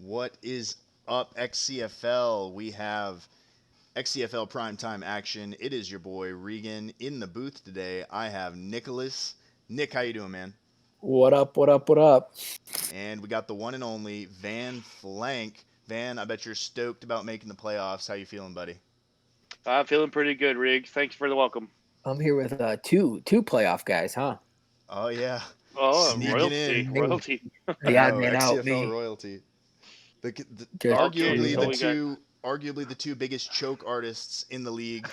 What is up, XCFL? We have XCFL primetime action. It is your boy Regan in the booth today. I have Nicholas. Nick, how you doing, man? What up, what up, what up? And we got the one and only Van Flank. Van, I bet you're stoked about making the playoffs. How you feeling, buddy? I'm feeling pretty good, Rig. Thanks for the welcome. I'm here with two playoff guys, huh? Oh yeah, Oh, sneaking in. royalty. The odd Oh, man out, XCFL me. royalty. Just Arguably so the we two, arguably the two biggest choke artists in the league.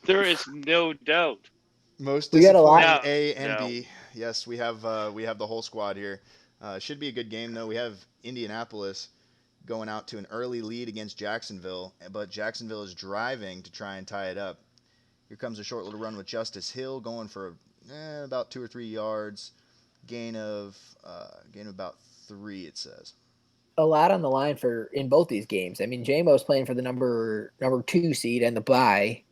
There is no doubt. Most We got a lot. disappointing A and No. B. Yes, we have the whole squad here. Should be a good game though. We have Indianapolis going out to an early lead against Jacksonville, but Jacksonville is driving to try and tie it up. Here comes a short little run with Justice Hill going for about 2 or 3 yards, gain of about 3. It says. A lot on the line for in both these games. I mean, J-Mo's playing for the number 2 seed and the bye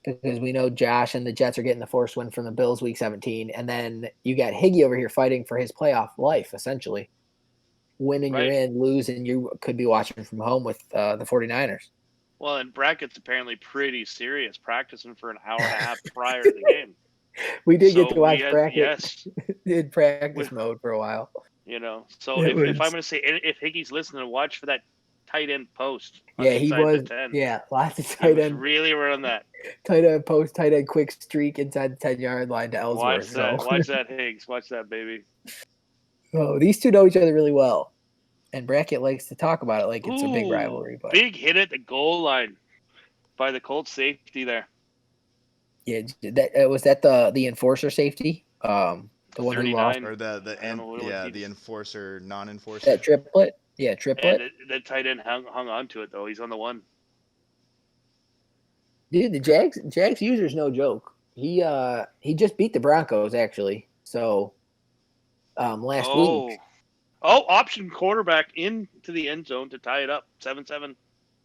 because we know Josh and the Jets are getting the forced win from the Bills week 17, and then you got Higgy over here fighting for his playoff life essentially. Winning Right. you're in, lose and you could be watching from home with the 49ers. Well, and bracket's apparently pretty serious, practicing for an hour and a half prior to the game. We did So get to watch we had- bracket yes. in practice mode for a while. So It if was- I'm going to say, if Higgy's listening, watch for that tight end post. on Yeah, the he inside was. the 10. Yeah, lots of He tight was end, really around that. tight end post, tight end quick streak inside the 10-yard line to Ellsworth. Watch that. So, Watch that, Higgs. Watch that, baby. oh, these two know each other really well, and bracket likes to talk about it like it's a big Ooh, rivalry. But big hit at the goal line by the Colts safety there. yeah, that was that the enforcer safety, the one who lost 39. Or the I don't know what the he's- enforcer, non-enforcer. that triplet. Yeah, And triplet. the tight end hung on to it, though. He's on the one. Dude, the Jags user's no joke. He just beat the Broncos actually. So last week. Oh, option quarterback into the end zone to tie it up. 7-7.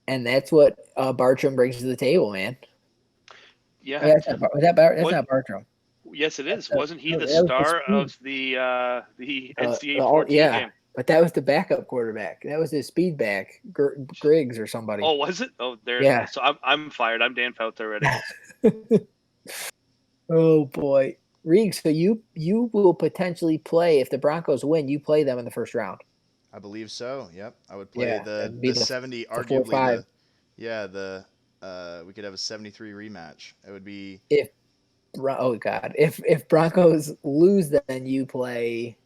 And that's what Bartram brings to the table, man. Yeah. That's What- not Bartram. Yes, it is. That's- Wasn't he no, the that was the star speed. of the NCAA Oh, 14 yeah. game? But that was the backup quarterback. That was his speed back, Griggs or somebody. Oh, was it? Oh, there. Yeah. So I'm fired. I'm Dan Fouts already. Oh boy, Riggs. So you will potentially play if the Broncos win. You play them in the first round. I believe so. Yep, I would play Yeah, the that'd be the 70. 4-5. We could have a 73 rematch. It would be Oh God, if Broncos lose, then you play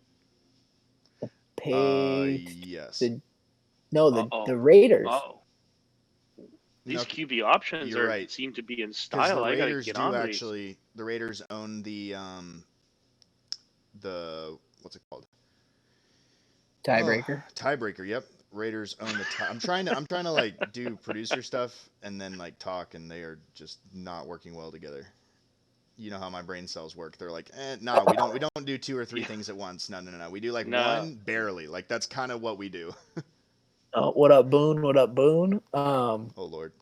the yes. Uh-oh. Raiders. Oh. These No, QB options you're right. seem to be in 'Cause style. the I gotta Raiders get do on these. actually. The Raiders own the what's it called? Tiebreaker. Oh, tiebreaker. Yep. Raiders own the. I'm trying to like do producer stuff and then like talk, and they are just not working well together. You know how my brain cells work. They're like, no, we don't do 2 or 3 things at once. No. We do like No. one barely. Like that's kind of what we do. What up, Boone? What up, Boone? Oh Lord.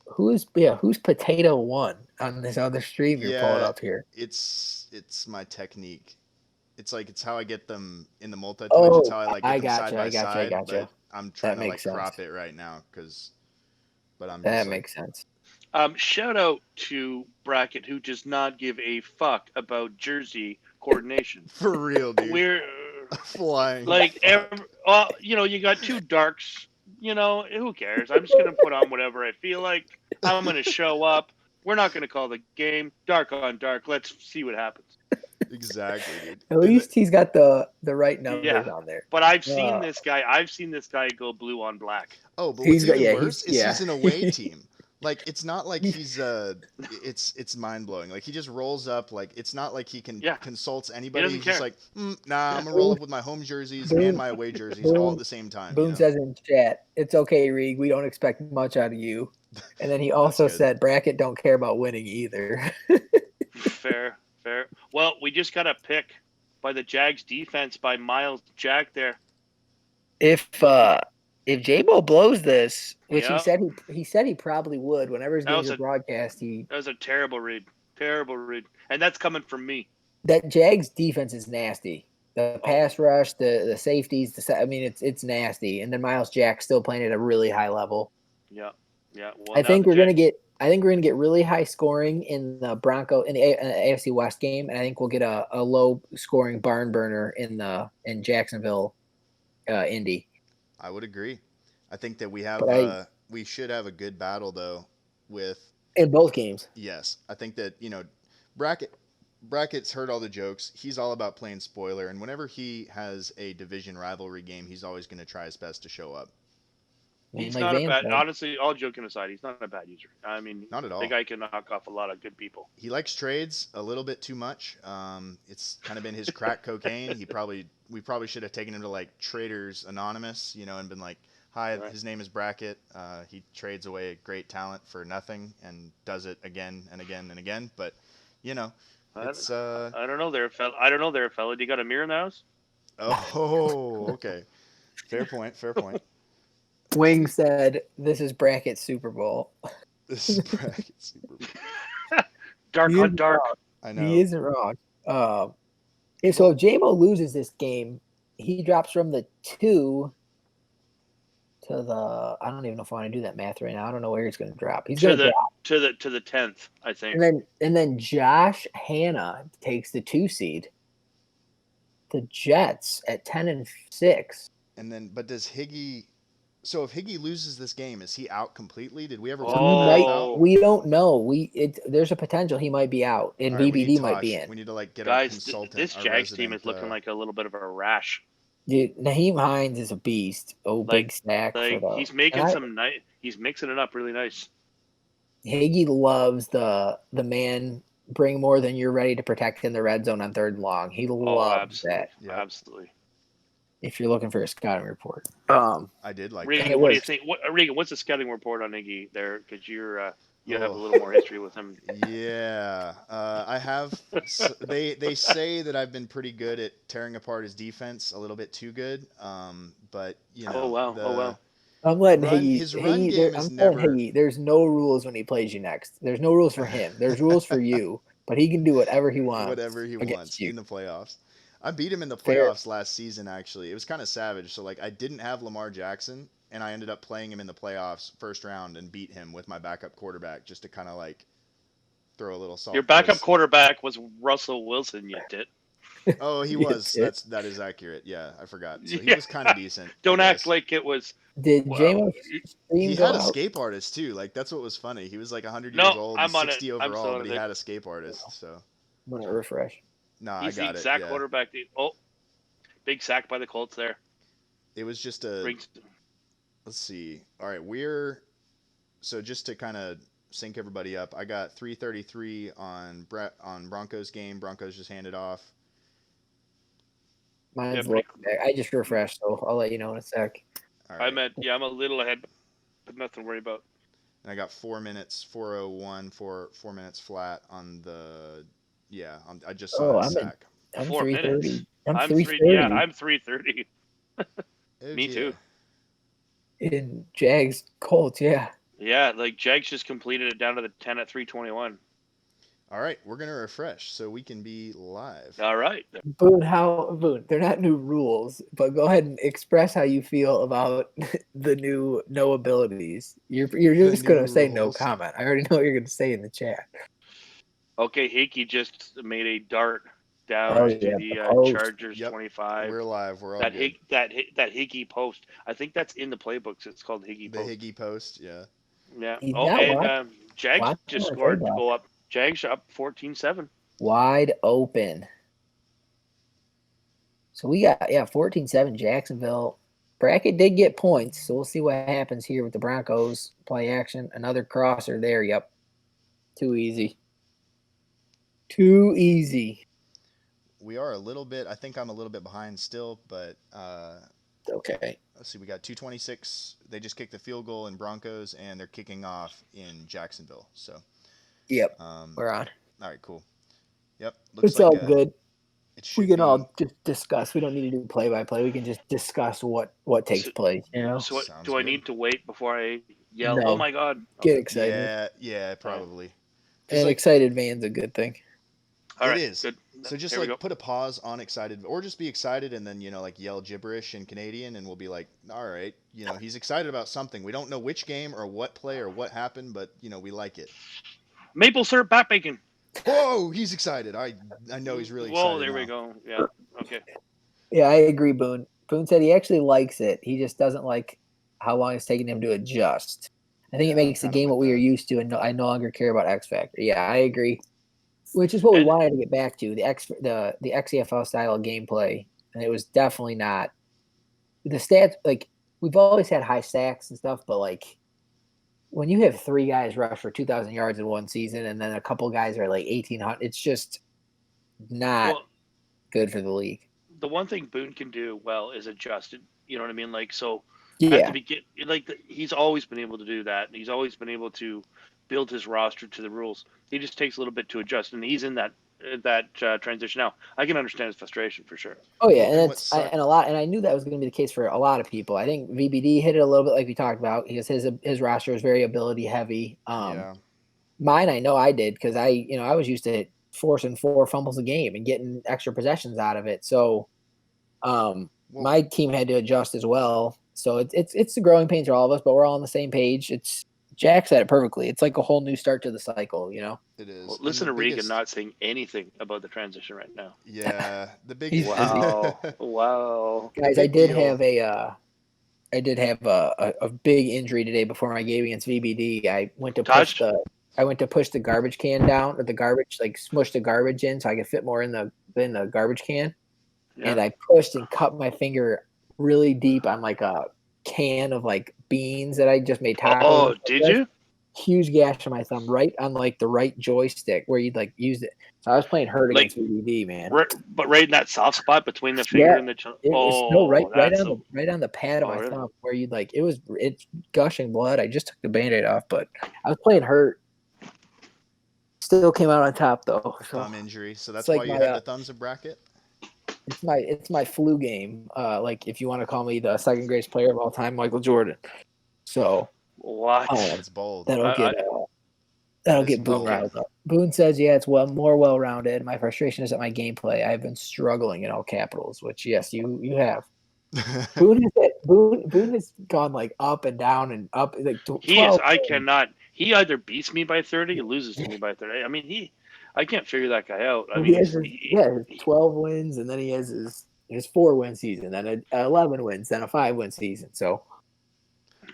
Who's Potato One on this other stream you're pulling Yeah. up here? It's my technique. It's how I get them in the multi-twitch. Oh, It's how I like get I them gotcha, side by I gotcha, I side. gotcha. But I'm trying to like makes sense. crop it right now but I'm That just like, makes sense. Shout out to Bracket, who does not give a fuck about jersey coordination. for real, dude. We're flying. like, you got two darks. Who cares? I'm just gonna put on whatever I feel like. I'm gonna show up. We're not gonna call the game. Dark on dark. Let's see what happens. Exactly, dude. At least he's got the right numbers Yeah. on there. But I've seen this guy. I've seen this guy go blue on black. Oh, but He's what's got- even yeah, worse he's- is he's an away team. Like it's not like he's it's mind blowing. Like he just rolls up. Like it's not like he can consults anybody. doesn't He's just care. like, nah, I'm gonna roll up with my home jerseys and my away jerseys all at the same time. Boone you know? says in chat, "It's okay, Reed. We don't expect much out of you." And then he also good. said, "Bracket don't care about winning either." Fair. Well, we just got a pick by the Jags defense by Miles Jack there. If J-Bo blows this, which Yeah. he said he probably would, whenever his That games was are a- broadcast, That was a terrible read. And that's coming from me. that Jags defense is nasty. The pass rush, the safeties, I mean, it's nasty. And then Miles Jack's still playing at a really high level. Yeah. Well, I think we're gonna get really high scoring in the AFC West game, and I think we'll get a low scoring barn burner in Jacksonville, Indy. I would agree. I think that we should have a good battle though with in both games. Yes, I think that Brackett's heard all the jokes. He's all about playing spoiler, and whenever he has a division rivalry game, he's always going to try his best to show up. He's not a bad. Honestly, all joking aside, he's not a bad user. I mean, not at all. The guy can knock off a lot of good people. He likes trades a little bit too much. It's kind of been his crack cocaine. We probably should have taken him to like Traders Anonymous, and been like, "Hi, right. His name is Brackett. He trades away great talent for nothing and does it again and again and again." But it's I don't know there, fella. Do you got a mirror in the house? Oh, okay. Fair point. Wing said, "This is Brackett's Super Bowl." This is Brackett's Super Bowl. Dark on dark. I know. He isn't wrong. So if JMO loses this game, he drops from the 2 to the. I don't even know if I want to do that math right now. I don't know where he's going to drop. He's going to drop to the 10th, I think. And then Josh Hanna takes the 2 seed. The Jets at 10-6. And then, but does Higgy? So if Higgy loses this game, is he out completely? Did we ever? We don't know. There's a potential he might be out, and BBD might be in. We need to get guys. A consultant. This Jags team is looking like a little bit of a rash. Dude, Naheem Hines is a beast. Big snack. He's making he's mixing it up really nice. Higgy loves the man. Bring more than you're ready to protect in the red zone on 3rd and long. He loves that. Yeah. Absolutely. If you're looking for a scouting report, I did like. Regan, what do you think? Regan, what's the scouting report on Iggy there? Because you have a little more history with him. Yeah, I have. They say that I've been pretty good at tearing apart his defense, a little bit too good. But Oh wow. I'm letting Higgy. There's no rules when he plays you next. There's no rules for him. There's rules for you, but he can do whatever he wants. Whatever he wants in the playoffs. I beat him in the playoffs last season, actually. It was kind of savage. So, I didn't have Lamar Jackson, and I ended up playing him in the playoffs first round and beat him with my backup quarterback just to kind of, throw a little salt. Your backup quarterback was Russell Wilson, you did. Oh, he was. That is accurate. Yeah, I forgot. So he was kind of decent. Don't act like it was. Did JMO? He had a escape artist, too. That's what was funny. He was 100 years old, 60 overall, but he had a escape artist. So I'm going to refresh. No, he's I got the exact quarterback. Big sack by the Colts there. It was just let's see. All right, so just to kind of sync everybody up, I got 333 on Broncos game. Broncos just handed off. Mine's I just refreshed, so I'll let you know in a sec. All right. I'm a little ahead, but nothing to worry about. And I got 4 minutes, 4:01, 4 minutes flat on the. Yeah, I just saw a sack. I'm 3:30. I'm 3:30. Yeah, I'm 3:30. Me too. In Jags Colts, yeah. Yeah, Jags just completed it down to the 10 at 3:21. All right, we're gonna refresh so we can be live. All right. Boone, they're not new rules, but go ahead and express how you feel about the new no abilities. You're just gonna say no comment. I already know what you're gonna say in the chat. Okay, Hickey just made a dart down to the Chargers 25. We're live. We're all that good. That Hickey post. I think that's in the playbooks. It's called Hickey post. The Hickey post, yeah. Yeah. And Jags just scored to go up. Jags up 14-7. Wide open. So we got 14-7 Jacksonville. Brackett did get points, so we'll see what happens here with the Broncos. Play action. Another crosser there. Yep. Too easy. Too easy. We are a little bit. I think I'm a little bit behind still, but okay. Let's see. We got 2:26. They just kicked the field goal in Broncos, and they're kicking off in Jacksonville. So. Yep. We're on. All right. Cool. Yep. It's all good. We can all just discuss. We don't need to do play-by-play. We can just discuss what takes place. So do I need to wait before I yell? No. Oh my God! Get excited. Yeah, probably. And excited man's a good thing. All right. It is. Good. So just Here we go. like put a pause on excited, or just be excited and then like yell gibberish in Canadian, and we'll be like, all right, he's excited about something. We don't know which game or what play or what happened, but we like it. Maple syrup bat bacon. Whoa, he's excited. I know he's really excited. Whoa, there now. we go. Yeah. Okay. Yeah, I agree, Boone. Boone said he actually likes it. He just doesn't like how long it's taking him to adjust. I think it makes the game what we are used to, and I no longer care about X Factor. Yeah, I agree. Which is what we wanted to get back to, the XFL style of gameplay. And it was definitely not the stats. Like, we've always had high stacks and stuff, but like when you have 3 guys rush for 2,000 yards in one season and then a couple guys are like 1,800, it's just not good for the league. The one thing Boone can do well is adjust it. You know what I mean? Like, so Yeah. at the beginning, he's always been able to do that. And he's always been able to build his roster to the rules. He just takes a little bit to adjust, and he's in that transition now. I can understand his frustration for sure. Oh yeah, and I knew that was going to be the case for a lot of people. I think VBD hit it a little bit, like we talked about. His roster is very ability heavy. Mine, I know I did because I was used to forcing 4 fumbles a game and getting extra possessions out of it. So, my team had to adjust as well. So it's the growing pains for all of us, but we're all on the same page. Jack said it perfectly. It's like a whole new start to the cycle, It is. Well, listen to Regan not saying anything about the transition right now. Yeah, the big. Wow. Guys, I did have a big injury today before my game against VBD. I went to push the garbage can down, or the garbage, like smush the garbage in so I could fit more in the garbage can. Yeah. And I pushed and cut my finger really deep on like a can of like beans that I just made tacos. Oh, did you? Huge gash on my thumb, right on like the right joystick where you'd like use it. So I was playing hurt against VBD, man. But right in that soft spot between the finger and the right on the pad of my thumb where you'd like it's gushing blood. I just took the Band-Aid off, but I was playing hurt. Still came out on top though. So. Thumb injury. So that's why you had the thumbs of bracket? It's my flu game. Like if you want to call me the second greatest player of all time, Michael Jordan. So what? That's bold. That'll get Boone riled up. Boone says, "Yeah, it's more well-rounded. My frustration is at my gameplay. I've been struggling in all capitals." Which, yes, you have. Boone has gone like up and down and up. Like 12 I cannot. He either beats me by 30 or loses to me by 30. I mean, I can't figure that guy out. I mean, his 12 wins, and then he has his 4-win season, then an 11 wins, then a 5-win season. So,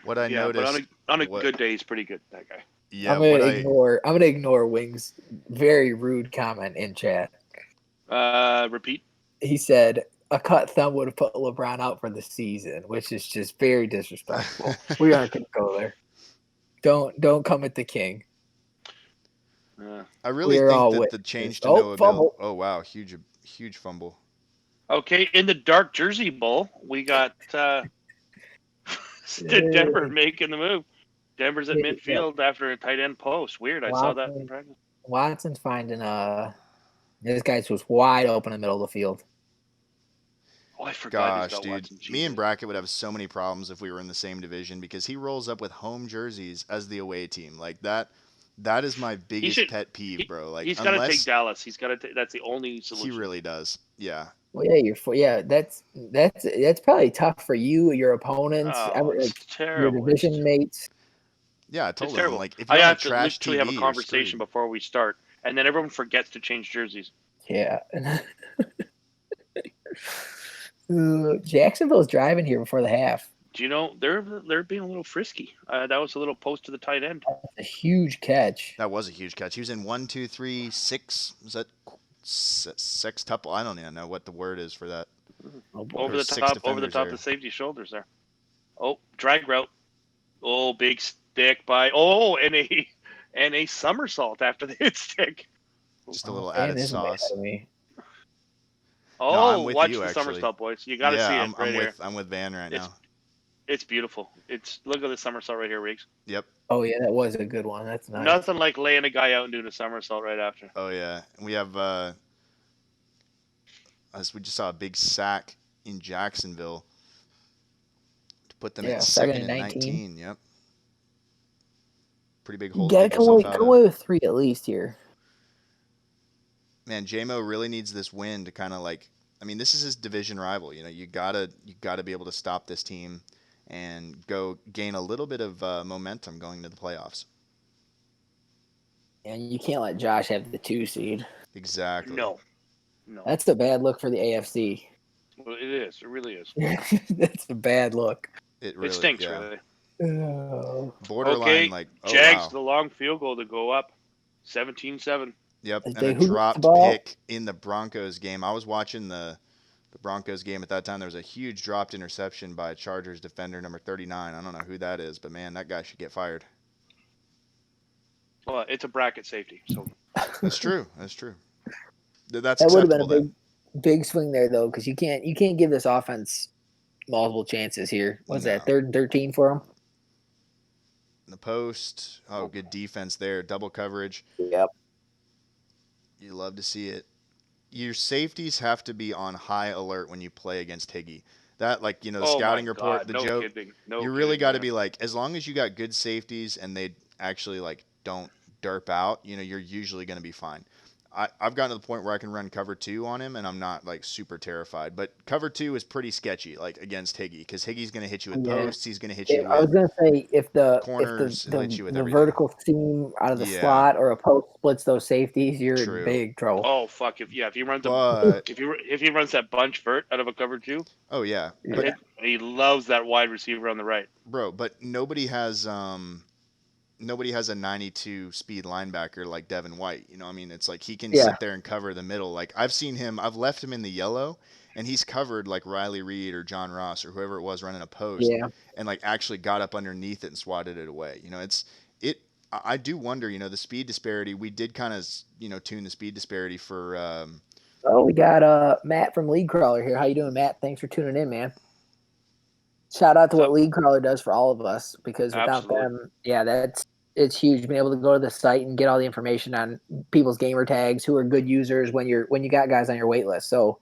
what I noticed, but on a good day, he's pretty good. That guy. Yeah, I'm gonna ignore Wing's very rude comment in chat. Repeat. He said a cut thumb would have put LeBron out for the season, which is just very disrespectful. We aren't gonna go there. Don't come at the king. I really think that the change to Noah Bill. Oh wow, huge fumble. Okay, in the dark Jersey Bowl, we got Denver making the move. Denver's at midfield after a tight end post. Weird, I saw that in practice. Watson's finding this guy was wide open in the middle of the field. Oh, I forgot. Gosh, dude, me and Brackett would have so many problems if we were in the same division because he rolls up with home jerseys as the away team. Like that is my biggest pet peeve, bro. Like he's got to take Dallas. He's got to. That's the only solution. He really does. Yeah. Well, that's probably tough for you, your opponents, your division mates. Yeah, I told him, like, if I have to literally have a conversation before we start, and then everyone forgets to change jerseys. Yeah. Jacksonville's driving here before the half. Do you know they're being a little frisky? That was a little post to the tight end. That's a huge catch. That was a huge catch. He was in 1, 2, 3, 6. Was that sextuple? I don't even know what the word is for that. Over the top of the safety shoulders there. Oh, drag route. Oh, big stick by. Oh, and a somersault after the hit stick. Just a little added sauce. Oh, no, watch the somersault, boys. You got to see it right here. I'm with Van right now. It's beautiful. Look at the somersault right here, Riggs. Yep. Oh yeah, that was a good one. That's nice. Nothing like laying a guy out and doing a somersault right after. Oh yeah, and we have we just saw a big sack in Jacksonville to put them at 2nd and 19. Yep. Pretty big hole. Gotta come away with 3 at least here. Man, JMO really needs this win to kind of like. I mean, this is his division rival. You know, you gotta be able to stop this team and go gain a little bit of momentum going to the playoffs. And you can't let Josh have the 2 seed. Exactly. No, no. That's a bad look for the AFC. Well, it is. It really is. That's a bad look. It It stinks, yeah. really. Oh. Borderline, Okay, like, oh Jags, wow. the long field goal to go up, 17-7. Yep, As and they a hoop the dropped ball. pick in the Broncos game. I was watching the Broncos game at that time. There was a huge dropped interception by Chargers defender number 39. I don't know who that is, but man, that guy should get fired. Well, it's a bracket safety, so That's true. That's true. That's That would have been acceptable a then. big swing there though, because you can't give this offense multiple chances here. What's No. that, 3rd and 13 for them? In the post, oh, good defense there. Double coverage. Yep. You love to see it. Your safeties have to be on high alert when you play against Higgy. That, like, the oh scouting my report, God, the no joke, kidding, no you really kidding, got to man. be like, as long as you got good safeties and they actually, like, don't derp out, you're usually going to be fine. I've gotten to the point where I can run cover 2 on him, and I'm not, like, super terrified. But cover 2 is pretty sketchy, like, against Higgy, because Higgy's going to hit you with Yeah. posts. He's going to hit you I was with gonna say if the corners. He'll hit you with the everything. vertical seam out of the Yeah, slot or a post splits those safeties, you're in true. big trouble. Oh fuck! If he runs But, if he runs that bunch vert out of a cover 2, oh, yeah. Yeah. But, he loves that wide receiver on the right. bro, but nobody has a 92 speed linebacker like Devin White. I mean, it's like he can Yeah. sit there and cover the middle. Like I've left him in the yellow, and he's covered like Riley Reed or John Ross or whoever it was running a post, Yeah. and like actually got up underneath it and swatted it away. It. I do wonder, the speed disparity. We did kind of, tune the speed disparity for. Oh, we got Matt from League Crawler here. How you doing, Matt? Thanks for tuning in, man. Shout out to what League Crawler does for all of us, because without them, yeah, it's huge being able to go to the site and get all the information on people's gamer tags, who are good users when you got guys on your wait list. So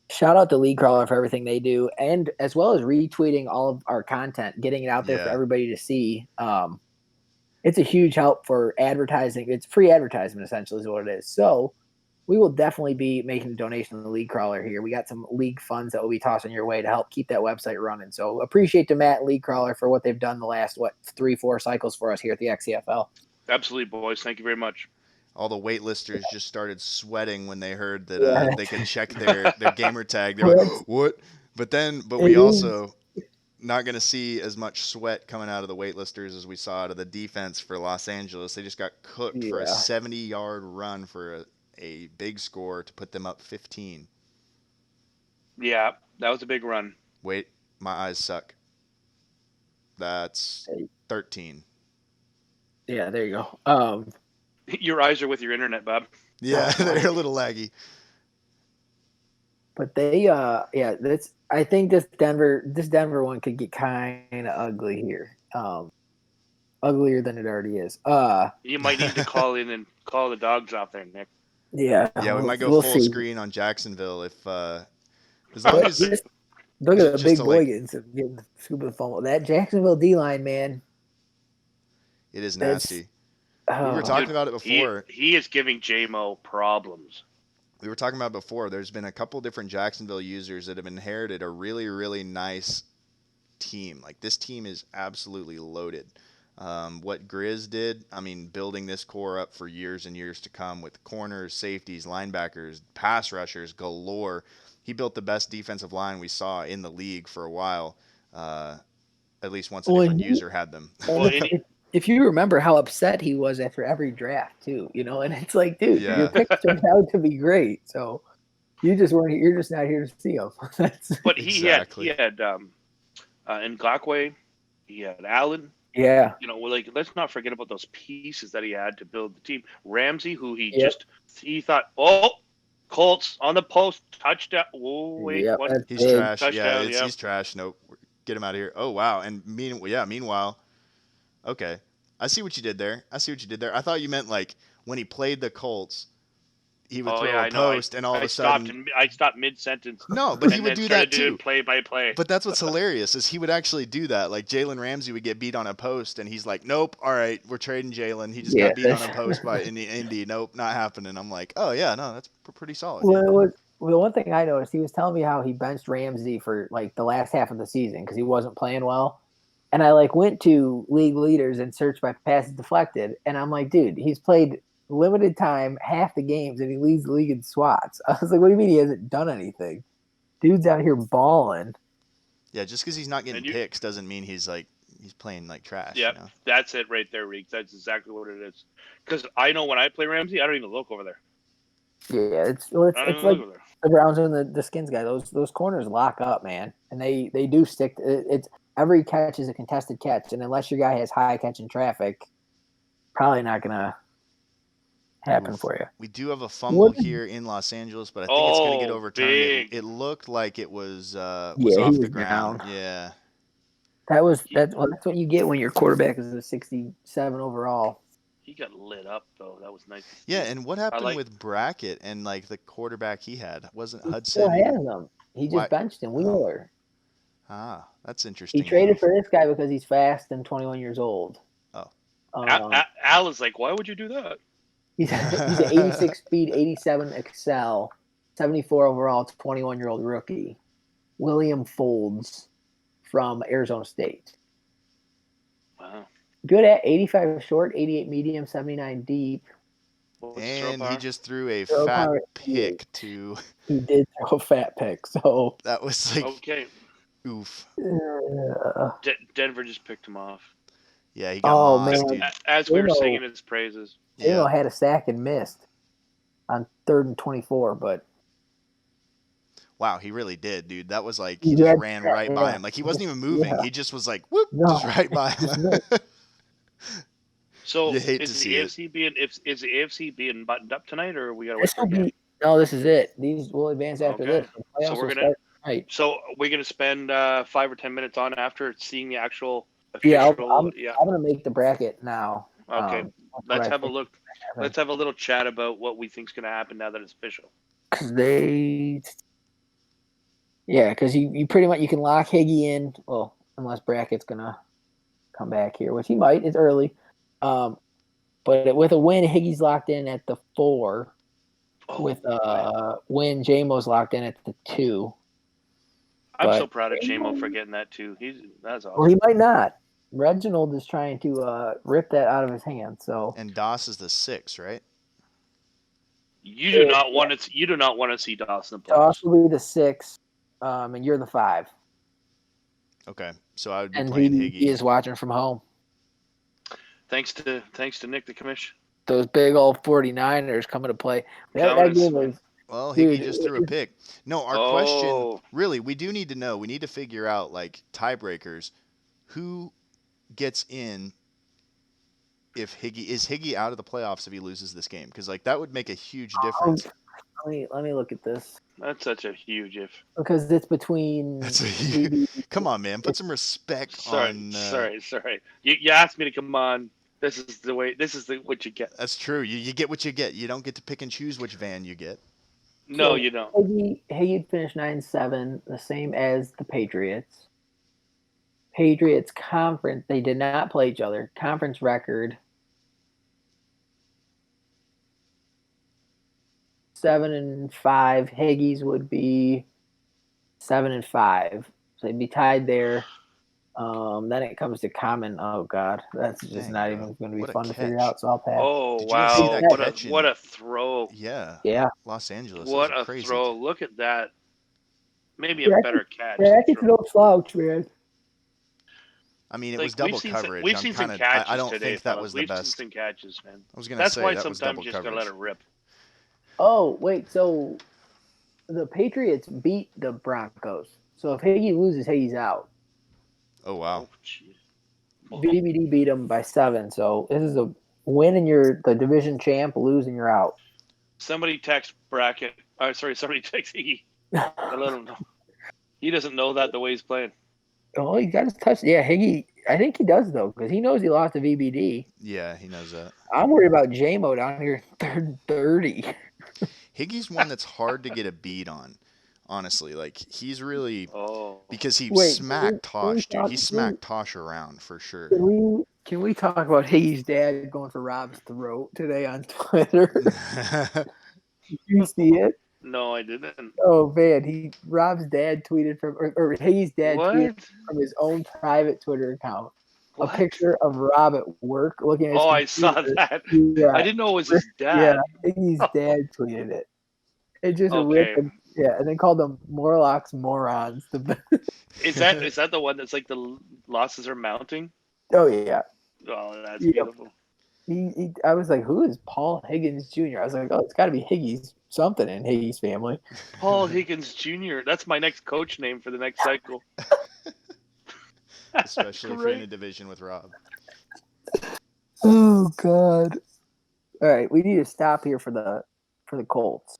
shout out to League Crawler for everything they do, and as well as retweeting all of our content, getting it out there for Yeah. everybody to see. It's a huge help for advertising. It's free advertisement, essentially, is what it is. So we will definitely be making a donation to the League Crawler here. We got some league funds that will be tossing your way to help keep that website running. So appreciate to Matt and League Crawler for what they've done the last 3-4 cycles for us here at the XCFL. Absolutely, boys. Thank you very much. All the waitlisters just started sweating when they heard that they could check their gamer tag. They're like, what? But we also not going to see as much sweat coming out of the waitlisters as we saw out of the defense for Los Angeles. They just got cooked for a 70-yard run for a big score to put them up 15. Yeah, that was a big run. Wait, my eyes suck. That's 13. Yeah, there you go. Your eyes are with your internet, Bob. Yeah, they're a little laggy. But they, I think this Denver one could get kind of ugly here. Uglier than it already is. You might need to call in and call the dogs off there, Nick. Yeah. Yeah, we might go full screen on Jacksonville if as long as look at the big boy getting scooping the fumble. That Jacksonville D-line, man. It is nasty. We were talking about it before. He is giving JMO problems. We were talking about it before. There's been a couple different Jacksonville users that have inherited a really, really nice team. Like, this team is absolutely loaded. What Grizz did, I mean, building this core up for years and years to come with corners, safeties, linebackers, pass rushers galore. He built the best defensive line we saw in the league for a while, at least once a different user had them. If you remember how upset he was after every draft too, and it's like, dude, your picks turned out to be great. So you're just not here to see them. But he had Ngakwe, he had Allen. Yeah. Let's not forget about those pieces that he had to build the team. Ramsey, who he thought, Colts on the post, touchdown. Oh, wait, what? He's trash. Touchdown, he's trash. Nope. Get him out of here. Oh, wow. And meanwhile, okay. I see what you did there. I thought you meant like when he played the Colts, he would Oh throw yeah, a I know. post, and all of a sudden, I stopped mid sentence. no, but he and would then do started that doing too. play by play. But that's what's hilarious is he would actually do that. Like Jalen Ramsey would get beat on a post, and he's like, "Nope, all right, we're trading Jalen. He just got beat on a post by Indy. Nope, not happening." I'm like, "Oh yeah, no, that's pretty solid." Well, the one thing I noticed, he was telling me how he benched Ramsey for like the last half of the season because he wasn't playing well. And I like went to league leaders and searched by passes deflected, and I'm like, dude, he's played limited time, half the games, and he leads the league in swats. I was like, what do you mean he hasn't done anything? Dude's out here balling. Yeah, just because he's not getting picks doesn't mean he's playing like trash. Yeah, you know? That's it right there, Reeks. That's exactly what it is. Because I know when I play Ramsey, I don't even look over there. Yeah, it's like the Browns and the Skins guy. Those corners lock up, man, and they do stick. It's every catch is a contested catch, and unless your guy has high catching traffic, probably not gonna happen for you. We do have a fumble here in Los Angeles, but I think it's going to get overturned. It looked like it was off the ground. Down. Yeah. That's what you get when your quarterback is a 67 overall. He got lit up though. That was nice. Yeah, and what happened with Brackett and like the quarterback he had? Wasn't Hudson? Still has him. He just benched him. Wheeler. Ah, that's interesting. He traded for this guy because he's fast and 21 years old. Oh. Al is like, why would you do that? He's an 86 speed, 87 Excel, 74 overall, 21-year-old rookie. William Folds from Arizona State. Wow. Good at 85 short, 88 medium, 79 deep. And he just threw a fat pick to. He did throw a fat pick, so that was like okay. Oof. Denver just picked him off. Yeah, he got lost, dude. As we were singing his praises. J-Mo had a sack and missed on 3rd and 24, but. Wow, he really did, dude. That was like he just ran right by him. Like he wasn't even moving. Yeah. He just was like whoop, just right by him. So you hate is to the see AFC being buttoned up tonight, or we got to wait for a game? No, this is it. These will advance after this. So we're gonna. Right. So we're gonna spend 5 or 10 minutes on after seeing the actual. Official, I'm gonna make the bracket now. Okay, let's have a look. Let's have a little chat about what we think's gonna happen now that it's official. Because you pretty much you can lock Higgy in. Well, unless Brackett's gonna come back here, which he might. It's early. But with a win, Higgy's locked in at the 4. With a win, J-Mo's locked in at the 2. I'm so proud of J-Mo for getting that too. That's awesome. Well, he might not. Reginald is trying to rip that out of his hand. So. And Doss is the 6, right? You do not want to see Doss in the playoffs. Doss will be the 6, and you're the 5. Okay, so I would be playing Higgy. He is watching from home. Thanks to Nick the commission. Those big old 49ers coming to play. Well, Higgy just threw a pick. No, our question, really, we do need to know. We need to figure out, like, tiebreakers. Who gets in if Higgy out of the playoffs if he loses this game? Because, like, that would make a huge difference. Let me look at this. That's such a huge if. Because it's between. Come on, man. Put some respect on. Sorry. You asked me to come on. This is what you get. That's true. You get what you get. You don't get to pick and choose which van you get. No, you don't. Higgy finished 9-7, the same as the Patriots. Patriots conference, they did not play each other. Conference record 7-5. Higgy's would be 7-5. So they'd be tied there. Then it comes to common. Oh God, that's just not even going to be fun to figure out. So I'll pass. Oh wow, what a throw! Yeah. Los Angeles. What a crazy throw! Look at that. Maybe a better catch. Brackets don't slouch, man. I mean, it was double coverage. We've seen some catches I don't today, think that was the best. We've seen some catches, man. I was going to say that's why that was sometimes you just gotta let it rip. Oh wait, so the Patriots beat the Broncos. So if Higgy loses, Higgy's out. Oh wow. VBD beat them by 7. So this is a win and you're the division champ. Lose and you're out. Somebody text Brackett. Somebody text Higgy. I let him know. He doesn't know that the way he's playing. Oh, he got his touch. Yeah, Higgy. I think he does though, because he knows he lost to VBD. Yeah, he knows that. I'm worried about JMO down here, third and 30. Higgy's one that's hard to get a beat on, honestly. Like he's really Oh, because he Wait, smacked Tosh, dude. He smacked Tosh around for sure. can we talk about Higgy's dad going for Rob's throat today on Twitter? Did you see it? no, I didn't. Oh man, Rob's dad tweeted from or Higgy's dad tweeted What? from his own private Twitter account a What? picture of Rob at work looking at his Oh, I computer. saw that. Yeah, I didn't know it was his yeah, dad. Higgy's dad tweeted it. It just Okay. ripped. Yeah, and they called them Morlocks morons. Is that the one that's like the losses are mounting? Oh yeah. Oh, that's Yeah. beautiful. I was like, who is Paul Higgins Jr.? I was like, oh, it's got to be Higgy's something in Higgy's family. Paul Higgins Jr. That's my next coach name for the next cycle. Especially if you're in a division with Rob. Oh God! All right, we need to stop here for the Colts.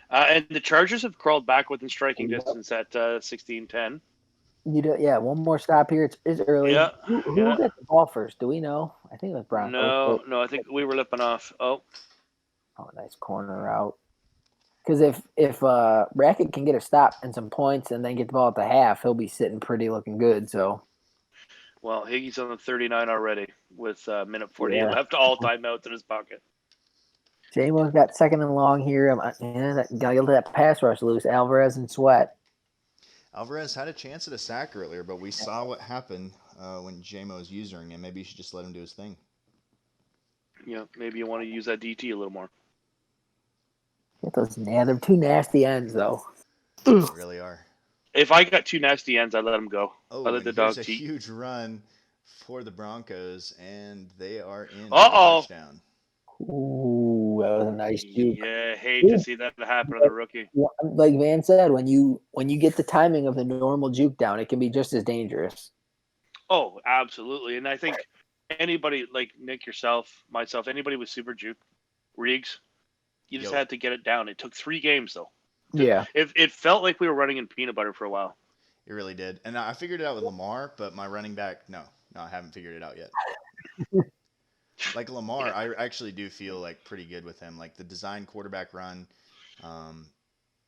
And the Chargers have crawled back within striking distance at 16-10. Yeah, one more stop here. It's early. Yeah. Who got the ball first? Do we know? I think it was Broncos. No, I think we were lipping off. Oh, nice corner out. Because if Brackett can get a stop and some points and then get the ball at the half, he'll be sitting pretty looking good. So. Well, Higgy's on the 39 already with minute 48 left, all timeouts in his pocket. J-Mo's got second and long here. Got to get that pass rush loose. Alvarez and Sweat. Alvarez had a chance at a sack earlier, but we saw what happened when J-Mo was using him. Maybe you should just let him do his thing. Yeah, maybe you want to use that DT a little more. Get those they're two nasty ends, though. They really are. If I got two nasty ends, I'd let them go. Oh, I let the dog a huge run for the Broncos, and they are in touchdown. Ooh, that was a nice juke. Yeah, hate to see that happen to the rookie. Like Van said, when you get the timing of the normal juke down, it can be just as dangerous. Oh, absolutely. And I think anybody like Nick, yourself, myself, anybody with super juke, Riggs, you just had to get it down. It took 3 games, though. Yeah. It felt like we were running in peanut butter for a while. It really did. And I figured it out with Lamar, but my running back, no, I haven't figured it out yet. Like Lamar, I actually do feel like pretty good with him. Like the design quarterback run,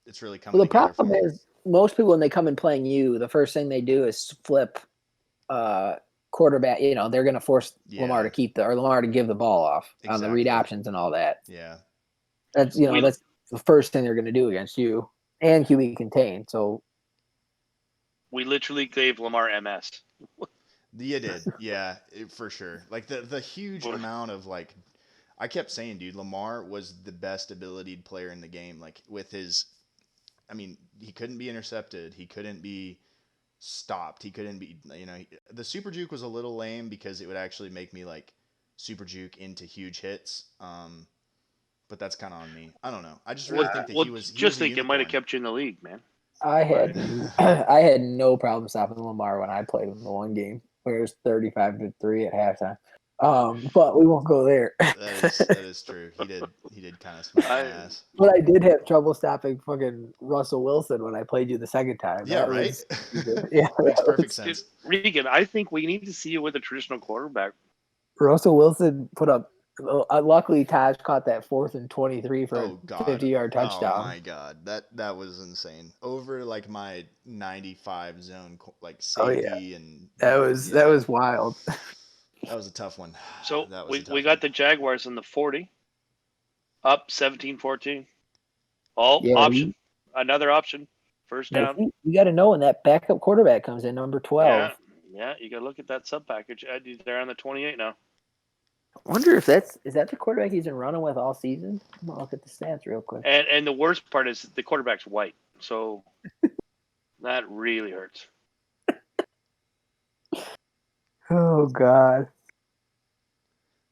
it's really coming together. The problem is most people when they come in playing you, the first thing they do is flip quarterback. You know, they're going to force Lamar to Lamar to give the ball off on the read options and all that. Yeah, that's that's the first thing they're going to do against you and QB contain. So we literally gave Lamar MS. You did, yeah, for sure. Like the huge amount of like, I kept saying, dude, Lamar was the best abilitied player in the game. Like with his, I mean, he couldn't be intercepted, he couldn't be stopped, he couldn't be, the super juke was a little lame because it would actually make me like super juke into huge hits. But that's kind of on me. I don't know. I just really think that he was. It might have kept you in the league, man. I had no problem stopping Lamar when I played him in the one game where it was 35-3 at halftime. But we won't go there. That is true. He did kind of smack my ass. But I did have trouble stopping fucking Russell Wilson when I played you the second time. Yeah, right. Makes perfect sense. Regan, I think we need to see you with a traditional quarterback. Russell Wilson put up. Luckily, Taj caught that 4th and 23 for a 50-yard touchdown. Oh my god, that was insane. Over like my 95 zone, like safety, and that was wild. That was a tough one. So we got the Jaguars in the 40, up 17-14. Option, another option, first down. You got to know when that backup quarterback comes in, number 12. Yeah, you got to look at that sub package. He's there on the 28 now. I wonder if is that the quarterback he's been running with all season? I'm gonna look at the stats real quick. And the worst part is the quarterback's white, so that really hurts. Oh God,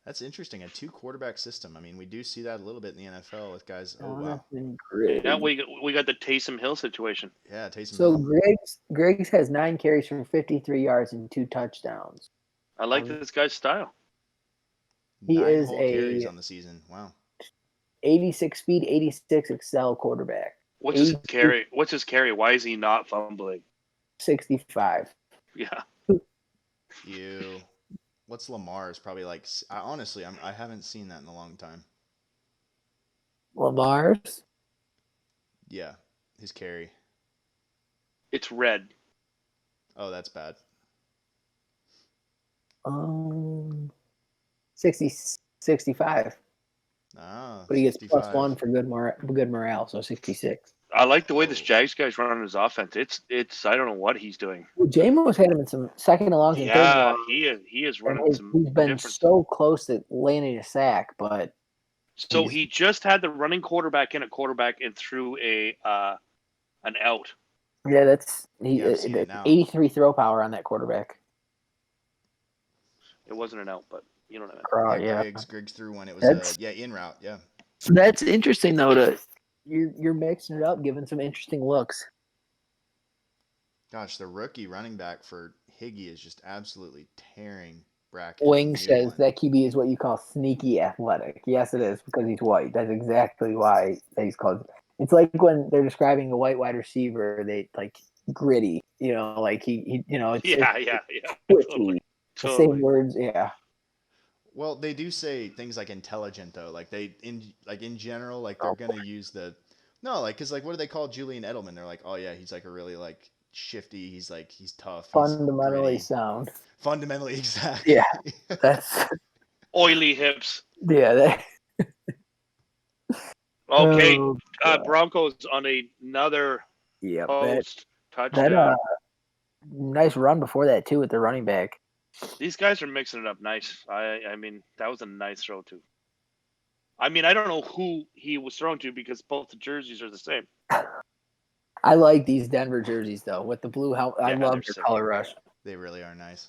that's interesting. A 2-quarterback system. I mean, we do see that a little bit in the NFL with guys. Oh wow. Now we got the Taysom Hill situation. Yeah, Taysom. So Griggs has 9 carries for 53 yards and 2 touchdowns. I like this guy's style. He is carries on the season. Wow. 86 speed, 86 excel quarterback. What's his carry? Why is he not fumbling? 65. Yeah. You. what's Lamar's? Probably like honestly, I haven't seen that in a long time. Lamar's. Yeah, his carry. It's red. Oh, that's bad. 60, 65. Ah, But he gets plus 65. one for good morale, so 66. I like the way this Oh, Jags guy's running his offense. It's I don't know what he's doing. Well, Jamo's had him in some second and longs and third and Yeah, longs, he is and running some he's been different. so close to landing a sack, but So he just had the running quarterback in at quarterback and threw an out. yeah, that's yeah, I've seen it now. 83 throw power on that quarterback. It wasn't an out, but you know what I mean. Yeah, Griggs threw one. It was that's in route. Yeah. that's interesting though. You're mixing it up, giving some interesting looks. Gosh, the rookie running back for Higgy is just absolutely tearing Brackett. Wing says that QB is what you call sneaky athletic. Yes, it is because he's white. That's exactly why he's called. It's like when they're describing a white wide receiver, they like gritty. You know, like he it's Yeah. twitchy. The same Totally. words, yeah. Well, they do say things like intelligent though. Like in general, like they're Oh, gonna use the no, like because like what do they call Julian Edelman? They're like, oh yeah, he's like a really like shifty. He's tough. He's fundamentally gritty. sound. Fundamentally, exactly. Yeah, that's Oily hips. yeah. Okay, Oh, God. Broncos on another Yep, post that touchdown. nice run before that too with the running back. These guys are mixing it up nice. I mean, that was a nice throw too. I mean, I don't know who he was thrown to because both the jerseys are the same. I like these Denver jerseys though with the blue helmet. I Yeah, love they're their sick. color rush. They really are nice.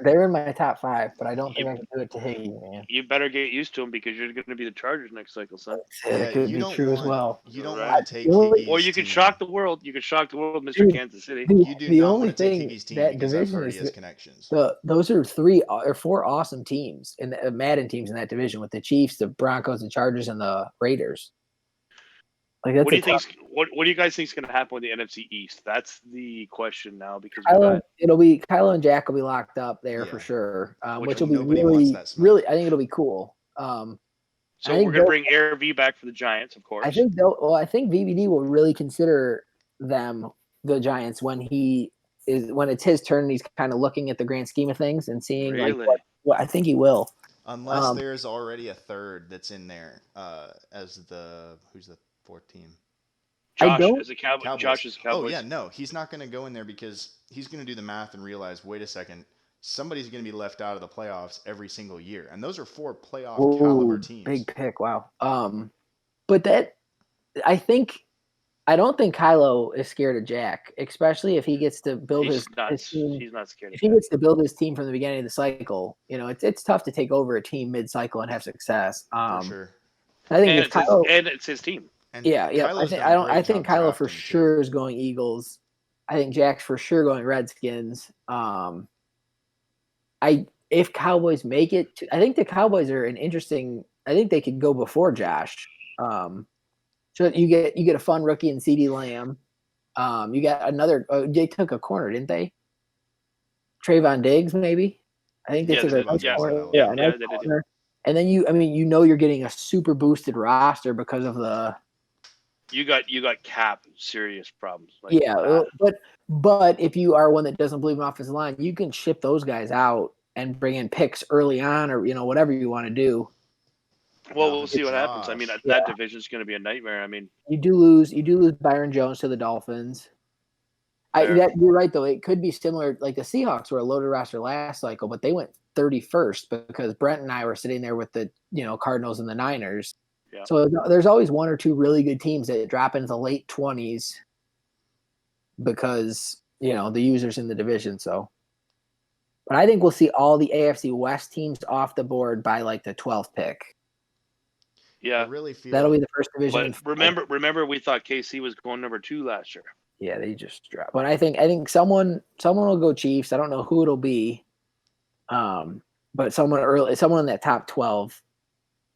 They're in my top 5, but I don't think I can do it to Higgy, man. You better get used to them because you're going to be the Chargers next cycle, son. That could be true as well. You don't Right. want to take Only- Higgy's Or you could team. shock the world. You could shock the world, Mr. Dude, Kansas City. You do the not only want to take thing Higgy's team that because that's division where is he has connections. those are 3 or 4 awesome teams in the Madden teams in that division with the Chiefs, the Broncos, the Chargers, and the Raiders. Like that's What do you think? What do you guys think is going to happen with the NFC East? That's the question now because it'll be Kylo and Jack will be locked up there Yeah. for sure, Which which will be nobody wants that smoke. really. I think it'll be cool. so we're going to bring Air V back for the Giants, of course. I think I think VVD will really consider them the Giants when it's his turn. And he's kind of looking at the grand scheme of things and seeing Really? like what I think he will. Unless there's already a third that's in there as who's the 4th team? Josh is a Cowboys. Josh is a Cowboys. Oh yeah, no, he's not going to go in there because he's going to do the math and realize, wait a second, somebody's going to be left out of the playoffs every single year, and those are 4 playoff caliber teams. Big pick, wow. But that I don't think Kylo is scared of Jack, especially if he gets to build his team. He's not scared. If he gets to build his team from the beginning of the cycle, it's tough to take over a team mid-cycle and have success. For sure. I think it's his team. And yeah. I think Kylo for sure is going Eagles. I think Jack's for sure going Redskins. If Cowboys make it, I think the Cowboys are an interesting. I think they could go before Josh. So you get a fun rookie in CeeDee Lamb. You got another. They took a corner, didn't they? Trayvon Diggs, maybe. I think they took a corner. Yeah, they did. And then you're getting a super boosted roster because of the. You got cap serious problems. But if you are one that doesn't believe in offensive line, you can ship those guys out and bring in picks early on, or whatever you want to do. Well, we'll see what happens. I mean, that division is going to be a nightmare. I mean, you do lose Byron Jones to the Dolphins. You're right though. It could be similar. Like the Seahawks were a loaded roster last cycle, but they went 31st because Brent and I were sitting there with the Cardinals and the Niners. Yeah. So there's always 1 or 2 really good teams that drop into the late 20s because the users in the division. So, but I think we'll see all the AFC West teams off the board by like the 12th pick. Yeah, I really feel that'll be the first division. But remember, we thought KC was going number 2 last year. Yeah, they just dropped. But I think someone will go Chiefs. I don't know who it'll be, but someone in that top 12,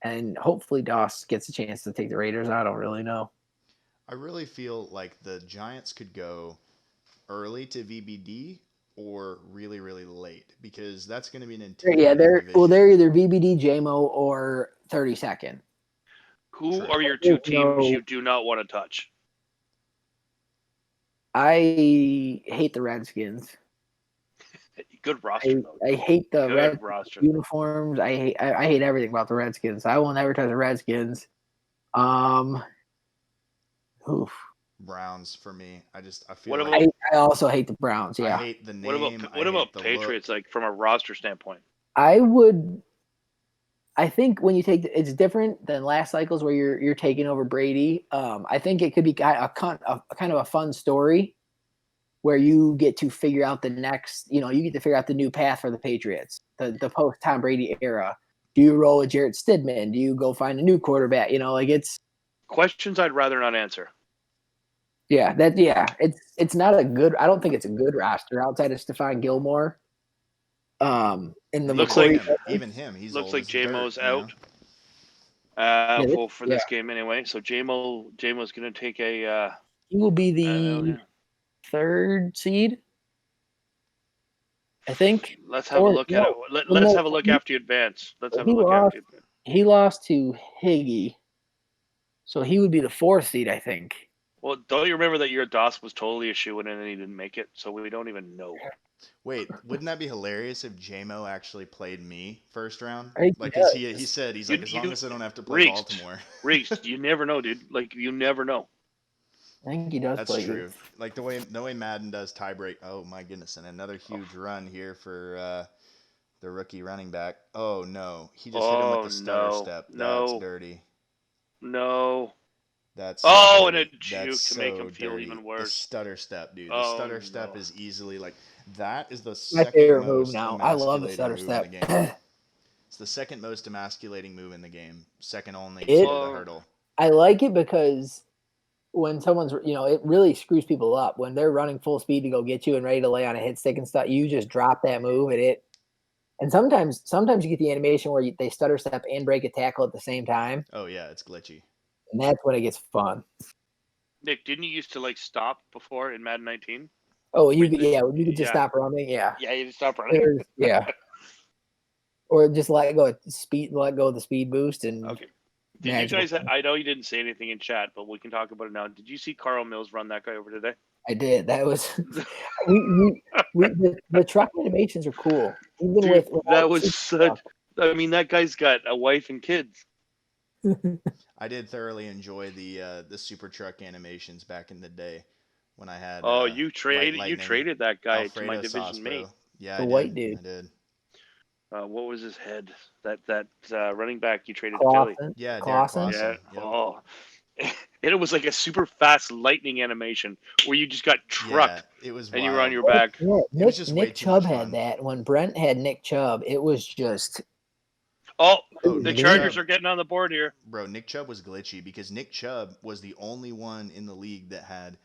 and hopefully Doss gets a chance to take the Raiders. I don't really know. I really feel like the Giants could go early to VBD, or really, really late, because that's going to be an Yeah, intimidating they're division. either BBD, JMO, or 32nd. Who True. are your two teams No. you do not want to touch? I hate the Redskins. Good roster, though. I hate the Good red roster. uniforms. I hate everything about the Redskins. I will never touch the Redskins. Oof. Browns for me. I feel What like about I also hate the Browns. I Yeah, hate the what name. about I what hate about the Patriots? look. Like from a roster standpoint. I would. I think when you take it's different than last cycles where you're taking over Brady. I think it could be a kind of a fun story where you get to figure out the next. You get to figure out the new path for the Patriots, the post Tom Brady era. Do you roll a Jarrett Stidham? Do you go find a new quarterback? Like it's Questions I'd rather not answer. it's not a good. I don't think it's a good roster outside of Stephon Gilmore. In the Looks McCoy, like- Even him, he's Looks old like as dirt, JMO's you know? out. Yeah, For this game anyway. So JMO's going to take a. he will be the third seed, I think. Let's have a look at it. Let's have a look after you advance. Let's have a look after you advance. He lost to Higgy, so he would be the fourth seed, I think. Well, don't you remember that your DOS was totally a shoe-in and he didn't make it? So we don't even know. Wait, wouldn't that be hilarious if JMO actually played me first round? I think Like, he cause does. he said he's You- like, as long you- as I don't have to play Reeks. Baltimore. Reeks, you never know, dude. Like you never know. I think he does That's play true. you. Like the way Madden does tiebreak. Oh my goodness! And another huge run here for the rookie running back. Oh no, he just hit him with the stutter step. That's dirty. No. That's so Oh, dirty. and a juke That's to make so him feel dirty. even The worse. stutter step, dude. The Oh, stutter step no. is easily like that is the My second favorite move most now. I love the stutter emasculating move in step. the game. It's the second most emasculating move in the game, second only to It- the hurdle. I like it because when someone's, it really screws people up when they're running full speed to go get you and ready to lay on a hit stick and stuff. You just drop that move and sometimes you get the animation where they stutter step and break a tackle at the same time, Oh yeah, it's glitchy. and that's when it gets fun. Nick, didn't you used to like stop before in Madden 19? Oh, you could just stop running, yeah, Yeah, you just stop running. yeah, or just let go of the speed boost and Okay. Did you guys? I know you didn't say anything in chat, but we can talk about it now. Did you see Carl Mills run that guy over today? I did. That was the truck animations are cool. Even Dude, with that was such. I mean, that guy's got a wife and kids. I did thoroughly enjoy the super truck animations back in the day when I had. Oh, you traded that guy Alfredo to my division mate. Yeah, the I white did. dude. I did. What was his head? That running back you traded Clausen. to Philly. Yeah, Derek Clausen. Clausen. Yeah. Yep. Oh. And it was like a super fast lightning animation where you just got trucked Yeah, it was and wild. you were on your back. Yeah, It was just way Nick too Chubb much had fun. that. When Brent had Nick Chubb, it was just. Oh, Oh, the Nick Chargers Chubb. are getting on the board here. Bro, Nick Chubb was glitchy because Nick Chubb was the only one in the league that had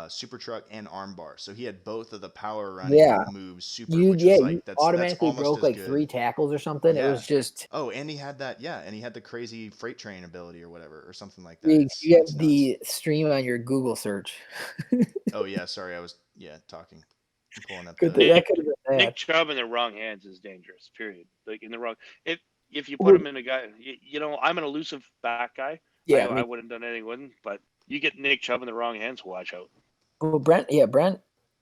super truck and armbar. So he had both of the power running moves super, which is like you that's automatically almost broke as like good. 3 tackles or something. Yeah. It was just. Oh, and he had that. Yeah, and he had the crazy freight train ability or whatever or something like that. You It's have the stream on your Google search. Oh yeah, sorry, I was talking. I'm pulling up. That could have been bad. Nick Chubb in the wrong hands is dangerous. Period. Like in the wrong. If you put him in a guy, I'm an elusive back guy. Yeah, I wouldn't have done anything with him. But you get Nick Chubb in the wrong hands, watch out. Well, Brent,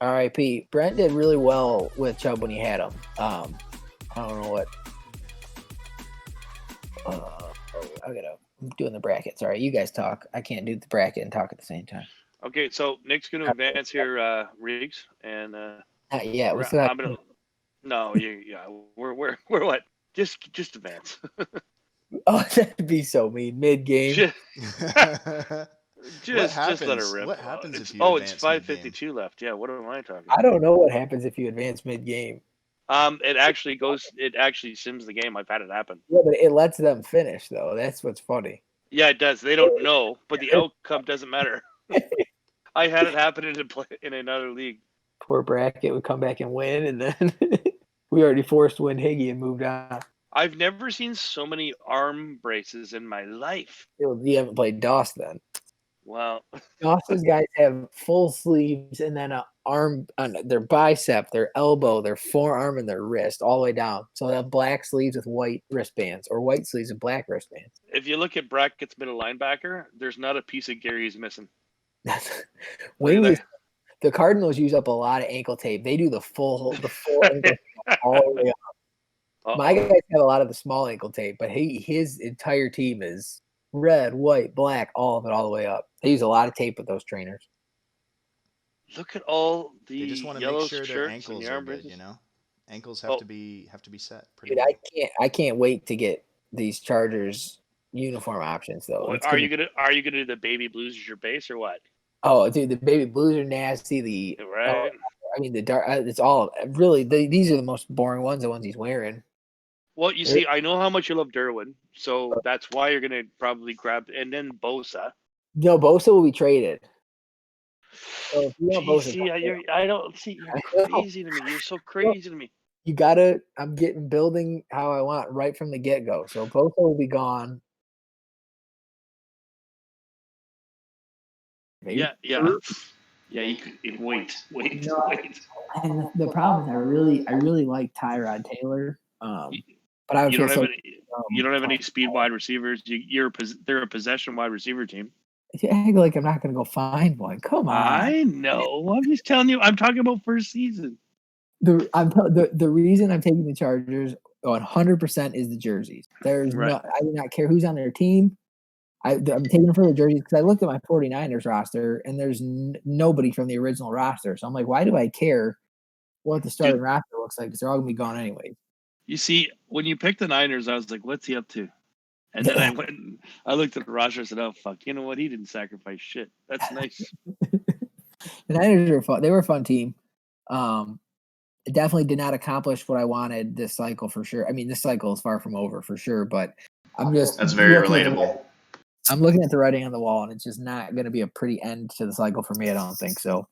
R.I.P. Brent did really well with Chubb when he had him. I don't know what. I'm doing the bracket. Sorry, you guys talk. I can't do the bracket and talk at the same time. Okay, so Nick's going to advance here, Riggs, and Not yet. we're what? Just advance. Oh, that'd be so mean. Mid game. Just let it rip. What happens if you it's advance 5:52 left. Yeah, what am I talking? I don't know what happens if you advance mid game. It actually sims the game. I've had it happen. Yeah, but it lets them finish though. That's what's funny. Yeah, it does. They don't know, but the outcome doesn't matter. I had it happen in another league. Poor bracket would come back and win, and then we already forced win Higgy and moved on. I've never seen so many arm braces in my life. You haven't played DOS then. Wow. Josh's guys have full sleeves and then a arm on their bicep, their elbow, their forearm, and their wrist all the way down. So they have black sleeves with white wristbands, or white sleeves with black wristbands. If you look at Brackett's middle linebacker, there's not a piece of Gary's missing. Look at Wings, that. the Cardinals use up a lot of ankle tape. They do the full ankle tape all the way up. My guys have a lot of the small ankle tape, but his entire team is red, white, black, all of it all the way up. They use a lot of tape with those trainers. Look at all the They just want to yellow make sure their shirts and ankles the are arm good, braces. you know? Ankles have to be set pretty Dude, well. I can't wait to get these Chargers uniform options though. Well, are you gonna do the baby blues as your base or what? Oh, dude, the baby blues are nasty. Right. I mean, the dark. It's all really. These are the most boring ones. The ones he's wearing. Well, you see, I know how much you love Derwin, so that's why you're gonna probably grab, and then Bosa. No, Bosa will be traded. So if you want Bosa, see, I don't see. You're crazy to me. You're so crazy to me. You gotta. I'm building how I want right from the get go. So Bosa will be gone. Yeah. You wait. And the problem is, I really like Tyrod Taylor. But I would feel so. You don't have any speed wide receivers. They're a possession wide receiver team. You act like I'm not going to go find one. Come on. I know. I'm just telling you. I'm talking about first season. The reason I'm taking the Chargers 100% is the jerseys. There's right. I do not care who's on their team. I'm taking them for the jerseys because I looked at my 49ers roster and there's nobody from the original roster. So I'm like, why do I care what the starting roster looks like? Because they're all going to be gone anyway. You see, when you picked the Niners, I was like, what's he up to? And then I went and I looked at the roster and said, oh, fuck. You know what? He didn't sacrifice shit. That's nice. The Niners are fun. They were a fun team. It definitely did not accomplish what I wanted this cycle for sure. I mean, this cycle is far from over for sure, but That's very relatable. I'm looking at the writing on the wall, and it's just not going to be a pretty end to the cycle for me. I don't think so.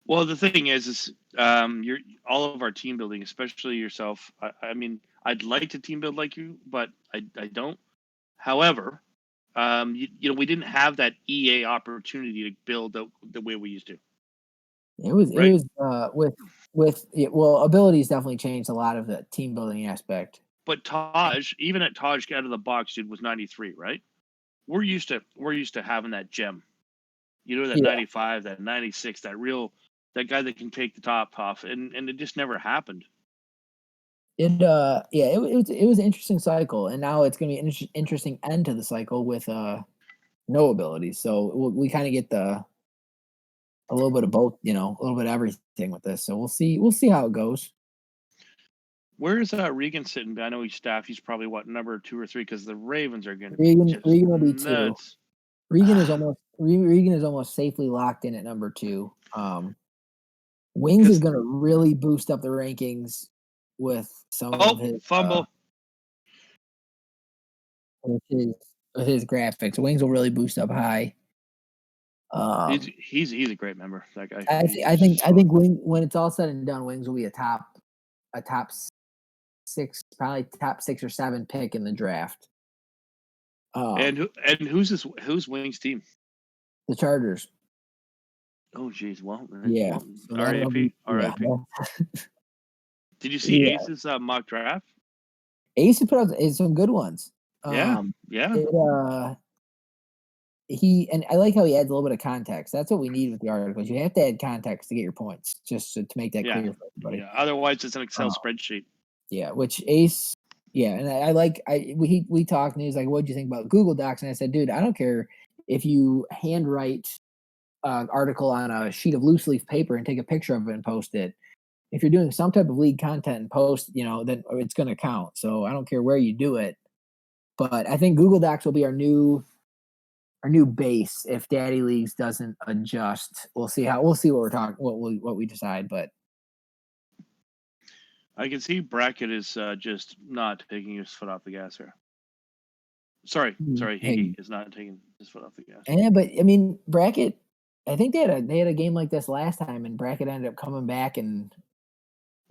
Well, the thing is you're all of our team building, especially yourself. I mean, I'd like to team build like you, but I don't. However, you know, we didn't have that EA opportunity to build the way we used to. It was abilities definitely changed a lot of the team building aspect. But Taj, even at Taj out of the box, dude, was 93, right? We're used to having that gem. You know, that 95, that 96, that guy that can take the top off, and it just never happened. It was an interesting cycle, and now it's going to be an interesting end to the cycle with no abilities. So we kind of get a little bit of both, you know, a little bit of everything with this. So we'll see how it goes. Where is Regan sitting? I know he's staff. He's probably number 2 or 3 because the Ravens are going to be Regan will be nuts. 2. Regan is almost safely locked in at number 2. Wings is going to really boost up the rankings with some of his fumble with his graphics. Wings will really boost up high. He's a great member. That guy. I think when it's all said and done, Wings will be a top 6, probably top 6 or 7 pick in the draft. And who's Wings team? The Chargers. Oh geez, well, yeah. Well, R.I.P. Did you see Ace's mock draft? Ace put out some good ones. Yeah. And I like how he adds a little bit of context. That's what we need with the articles. You have to add context to get your points, just to make that clear for everybody. Yeah. Otherwise, it's an Excel spreadsheet. Yeah, which Ace. Yeah, and we talked, and he was like, "What do you think about Google Docs?" And I said, "Dude, I don't care if you handwrite an article on a sheet of loose leaf paper and take a picture of it and post it. If you're doing some type of league content and post, you know, then it's going to count. So I don't care where you do it. But I think Google Docs will be our new base if Daddy Leagues doesn't adjust. We'll see what we're talking, what we decide. But I can see Brackett is just not taking his foot off the gas here. Sorry, Higgy is not taking his foot off the gas. Yeah, but I mean, Brackett. I think they had a game like this last time, and Brackett ended up coming back and.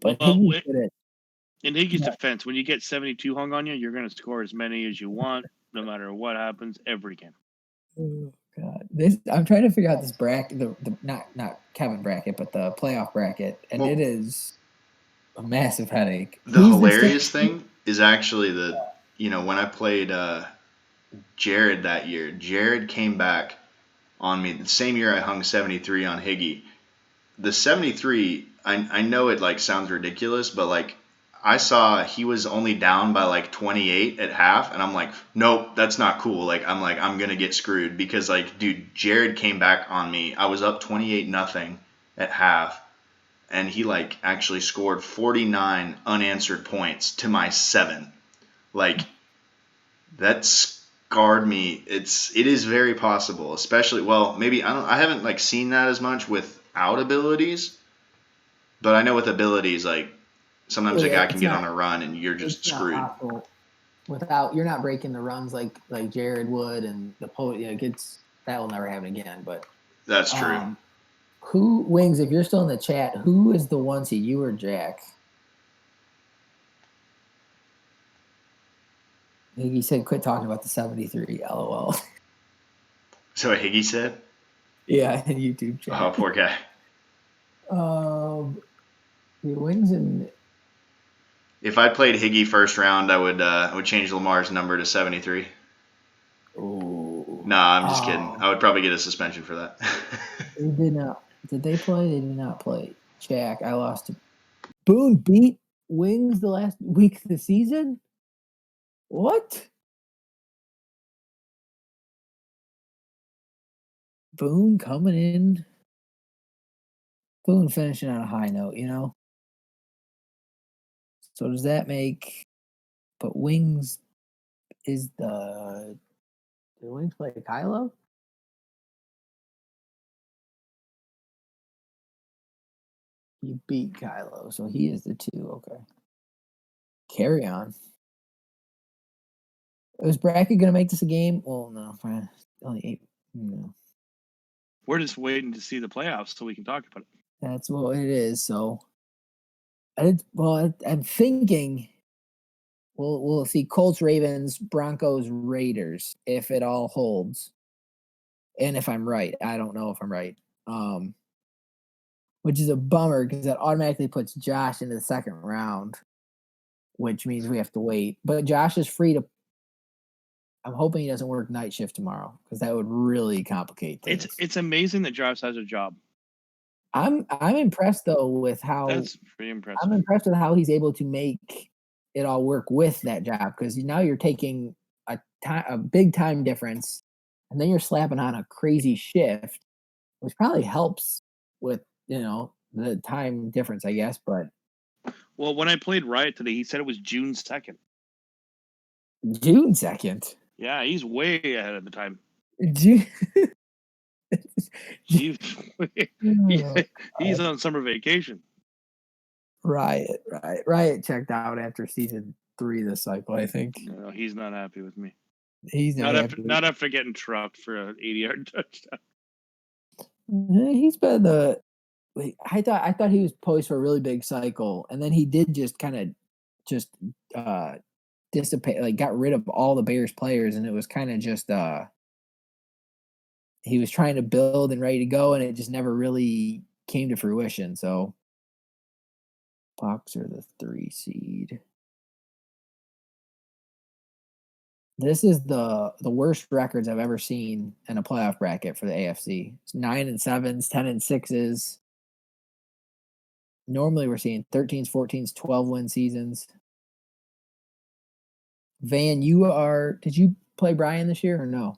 But in Higgy's defense, when you get 72 hung on you, you're going to score as many as you want, no matter what happens, every game. God, I'm trying to figure out this bracket, the not Kevin bracket, but the playoff bracket, and Well, it is a massive headache. the Who's the hilarious thing is actually when I played Jared that year, Jared came back on me the same year I hung 73 on Higgy. The 73, I know it like sounds ridiculous, but like I saw he was only down by like 28 at half, and I'm like, nope, that's not cool. Like I'm gonna get screwed because like, dude, Jared came back on me. I was up 28-0 at half, and he like actually scored 49 unanswered points to my 7. Like that scarred me. It is very possible, especially maybe I haven't like seen that as much without abilities, but I know with abilities like sometimes a guy can it's get not on a run and you're just it's not screwed. possible without you're not breaking the runs like Jared would and the poet. That will never happen again. But That's true. Who Wings? If you're still in the chat, who is the one seed? You or Jack? He said, "Quit talking about the 73." LOL. So what Higgy said? Yeah, in YouTube chat. Oh, poor guy. The Wings and. If I played Higgy first round, I would change Lamar's number to 73. Oh. Nah, I'm just kidding. I would probably get a suspension for that. They did not. Did they play? They did not play. Jack, I lost to Boone beat Wings the last week of the season? What? Boone coming in. Boone finishing on a high note, So does that make but Wings is the did Wings play Kylo? You beat Kylo, so he is the 2. Okay. Carry on. Was Brackett going to make this a game? Well, no. Only 8. No. We're just waiting to see the playoffs so we can talk about it. That's what it is. So, I'm thinking we'll see Colts, Ravens, Broncos, Raiders if it all holds, and if I'm right. I don't know if I'm right. Which is a bummer because that automatically puts Josh into the second round, which means we have to wait. But Josh is free to. I'm hoping he doesn't work night shift tomorrow because that would really complicate things. It's amazing that Josh has a job. I'm impressed though with how that's pretty impressive. I'm impressed with how he's able to make it all work with that job because now you're taking a big time difference, and then you're slapping on a crazy shift, which probably helps with the time difference, I guess. But well, when I played Riot today, he said it was June 2nd. June 2nd. Yeah, he's way ahead of the time. June. he's on summer vacation. Riot checked out after season 3 this cycle, I think. No, he's not happy with me. He's not after getting trucked for an 80-yard touchdown. He's been I thought he was poised for a really big cycle, and then he did just kind of dissipate, like got rid of all the Bears players, and it was kind of just he was trying to build and ready to go, and it just never really came to fruition. So Bucs are the 3 seed. This is the worst records I've ever seen in a playoff bracket for the AFC. It's 9-7s, 10-6s. Normally we're seeing 13s, 14s, 12-win seasons. Van, did you play Brian this year or no?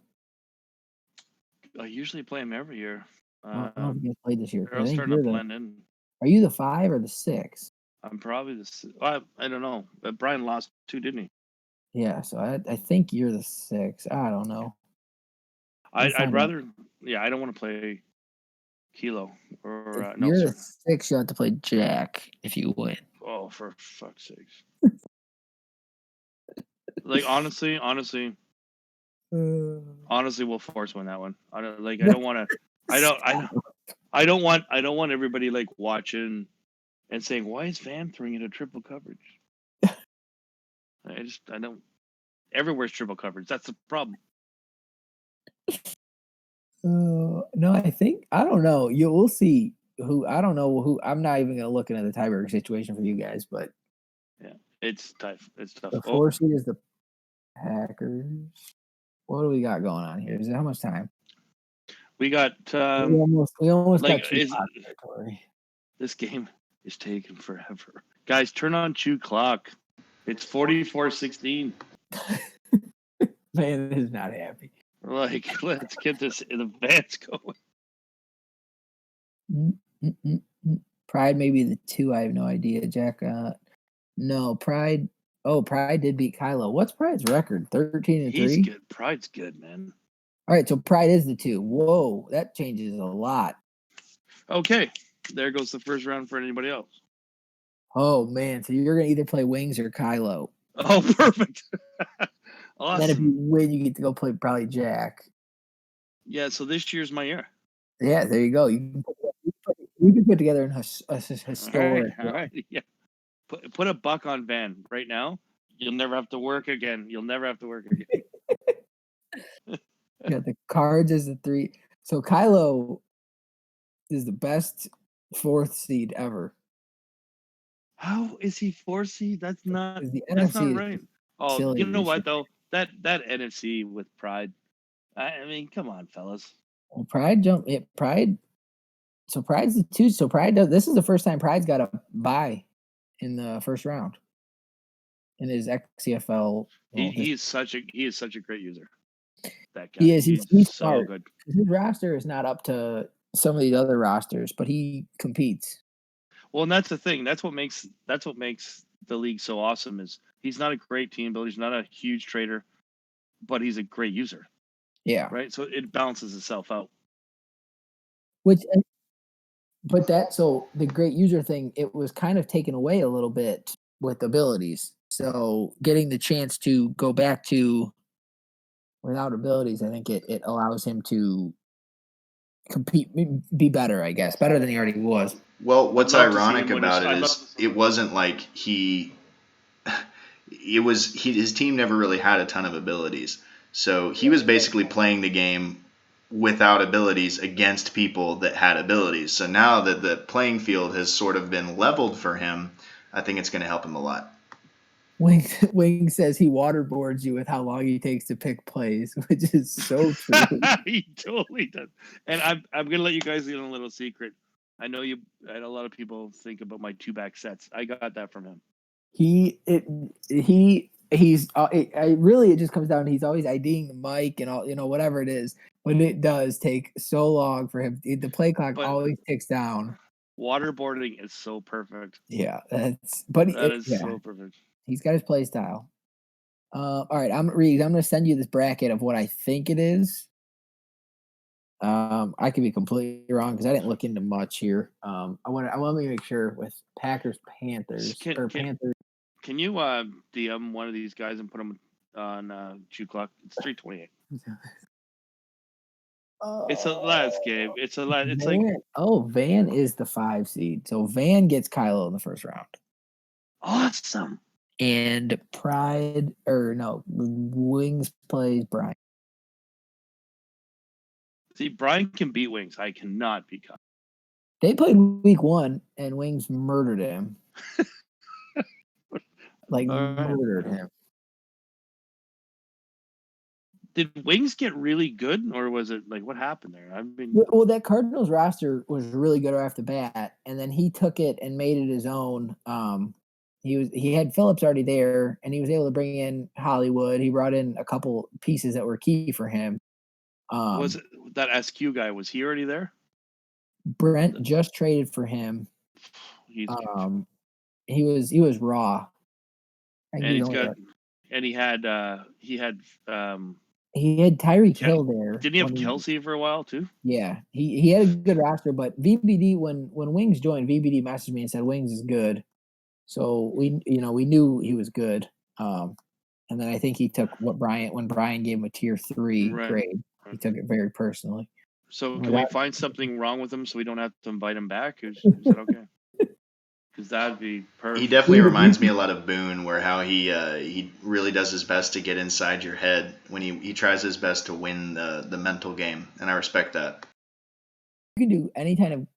I usually play him every year. I don't know if you guys played this year. I'm starting to blend in. Are you the 5 or the 6? I'm probably the. I don't know. But Brian lost 2, didn't he? Yeah, so I think you're the 6. I don't know. I'd rather. Yeah, I don't want to play Kilo or if you're the 6. You have to play Jack if you win. Oh, for fuck's sakes! Like honestly, we'll force win that one. I don't want to. I don't want everybody like watching and saying, why is Van throwing into triple coverage? I don't. Everywhere's triple coverage. That's the problem. No, I don't know. We'll see who. I don't know who. I'm not even gonna look into the tiebreaker situation for you guys, but Yeah, it's tough. It's tough. the 4 seed is the Packers. What do we got going on here? Is it how much time? We got we almost like got 2 o'clock territory. This game is taking forever. Guys, turn on 2 clock. It's 44-16. Man is not happy. Like, let's get this in advance going. Pride may be the 2. I have no idea, Jack. No, Pride. Oh, Pride did beat Kylo. What's Pride's record? 13-3. He's good. Pride's good, man. All right, so Pride is the 2. Whoa, that changes a lot. Okay, there goes the first round for anybody else. Oh man, so you're gonna either play Wings or Kylo. Oh, perfect. Awesome. Then if you win, you get to go play probably Jack. Yeah, so this year's my year. Yeah, there you go. You can put together a historic. All right. Yeah. Put a buck on Van right now. You'll never have to work again. Yeah, the Cards is the 3. So Kylo is the best 4th seed ever. How is he 4 seed? That's not right. Oh, you know what though? That NFC with Pride. I mean, come on, fellas. Well, Pride jumped. Pride. So Pride's the 2. So Pride does. This is the first time Pride's got a bye in the first round in his XCFL. He is such a great user. That guy. He is. He's so smart. Good. His roster is not up to some of these other rosters, but he competes. Well, and that's the thing. That's what makes the league so awesome. Is he's not a great team builder. He's not a huge trader, but he's a great user. Yeah. Right. So it balances itself out. So the great user thing, it was kind of taken away a little bit with abilities. So getting the chance to go back to without abilities, I think it allows him to compete, be better, I guess, better than he already was. Well, what's ironic about it is it wasn't like his team never really had a ton of abilities. So he was basically playing the game without abilities against people that had abilities. So now that the playing field has sort of been leveled for him, I think it's going to help him a lot. Wing says he waterboards you with how long he takes to pick plays, which is so true. He totally does. And I'm gonna let you guys in a little secret. I know a lot of people think about my 2-back sets. I got that from him. It just comes down to he's always IDing the mic and all, whatever it is. But it does take so long for him. The play clock always ticks down. Waterboarding is so perfect. Yeah, that is so perfect. He's got his play style. All right, I'm going to send you this bracket of what I think it is. I could be completely wrong because I didn't look into much here. I want to make sure with Packers Panthers. Can you DM one of these guys and put them on 2 o'clock? It's 3:28. It's a last game. It's Van is the 5 seed, so Van gets Kylo in the first round. Awesome. And Wings plays Brian. See, Brian can beat Wings. I cannot beat Kylo. They played week 1, and Wings murdered him. Murdered him. Did Wings get really good, or was it what happened there? Well, that Cardinals roster was really good right off the bat, and then he took it and made it his own. He had Phillips already there, and he was able to bring in Hollywood. He brought in a couple pieces that were key for him. Was it that SQ guy? Was he already there? Brent just traded for him. He was raw. And he had Tyreek Hill there. Didn't he have Kelsey for a while too? Yeah, he had a good roster, but VBD when Wings joined, VBD messaged me and said Wings is good. So we knew he was good. And then I think he took when Brian gave him a tier 3 grade, he took it very personally. So can we find something wrong with him so we don't have to invite him back? Is that okay? because that'd be perfect. He definitely reminds me a lot of Boone, where how he really does his best to get inside your head when he tries his best to win the mental game, and I respect that. You can do any kind of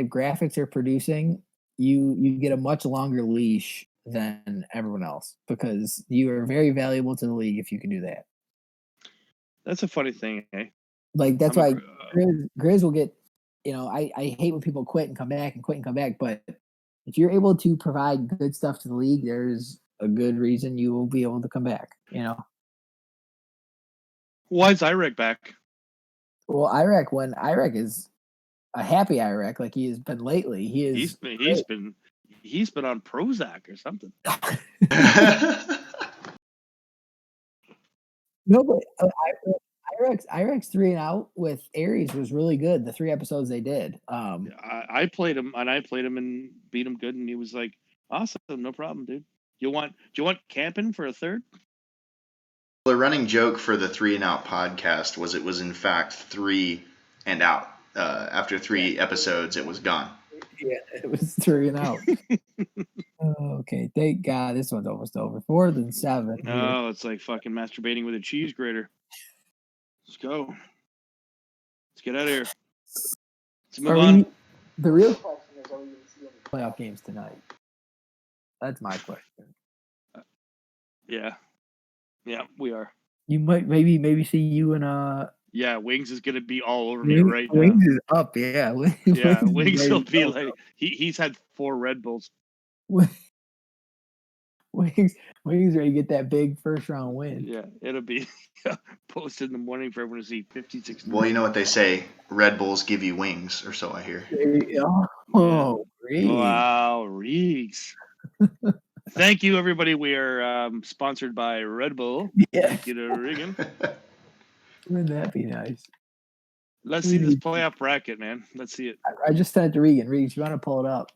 graphics they're producing. You get a much longer leash than everyone else because you are very valuable to the league if you can do that. That's a funny thing, eh? Like that's why Grizz will get. I hate when people quit and come back, but if you're able to provide good stuff to the league, there's a good reason you will be able to come back. Why is Iraq back? Well, Iraq is a happy Iraq like he has been lately. He's been on Prozac or something. No, but Iraq's 3 and out with Aries was really good. The 3 episodes they did. I played him and beat him good, and he was like, "Awesome, no problem, dude. Do you want camping for a third?" The running joke for the 3 and Out podcast was it was in fact 3 and out. After 3 episodes, it was gone. Yeah, it was 3 and out. Okay, thank God this one's almost over. 4 than 7. Oh, it's like fucking masturbating with a cheese grater. Let's go. Let's get out of here. Let's move on. The real question is, are we going to see any playoff games tonight? That's my question. Yeah, we are. You might maybe see you and Yeah, Wings is gonna be all over me right now. Wings is up, yeah. Wings will be like he's had 4 Red Bulls. Wings ready to get that big first round win. Yeah, it'll be posted in the morning for everyone to see. 56. Well, you know what they say: Red Bulls give you wings, or so I hear. Oh, Reegs. Wow, Reegs. Thank you, everybody. We are sponsored by Red Bull. Yeah. Thank you to Regan. Wouldn't that be nice? Let's see this playoff bracket, man. Let's see it. I just sent it to Regan. Regan, you want to pull it up?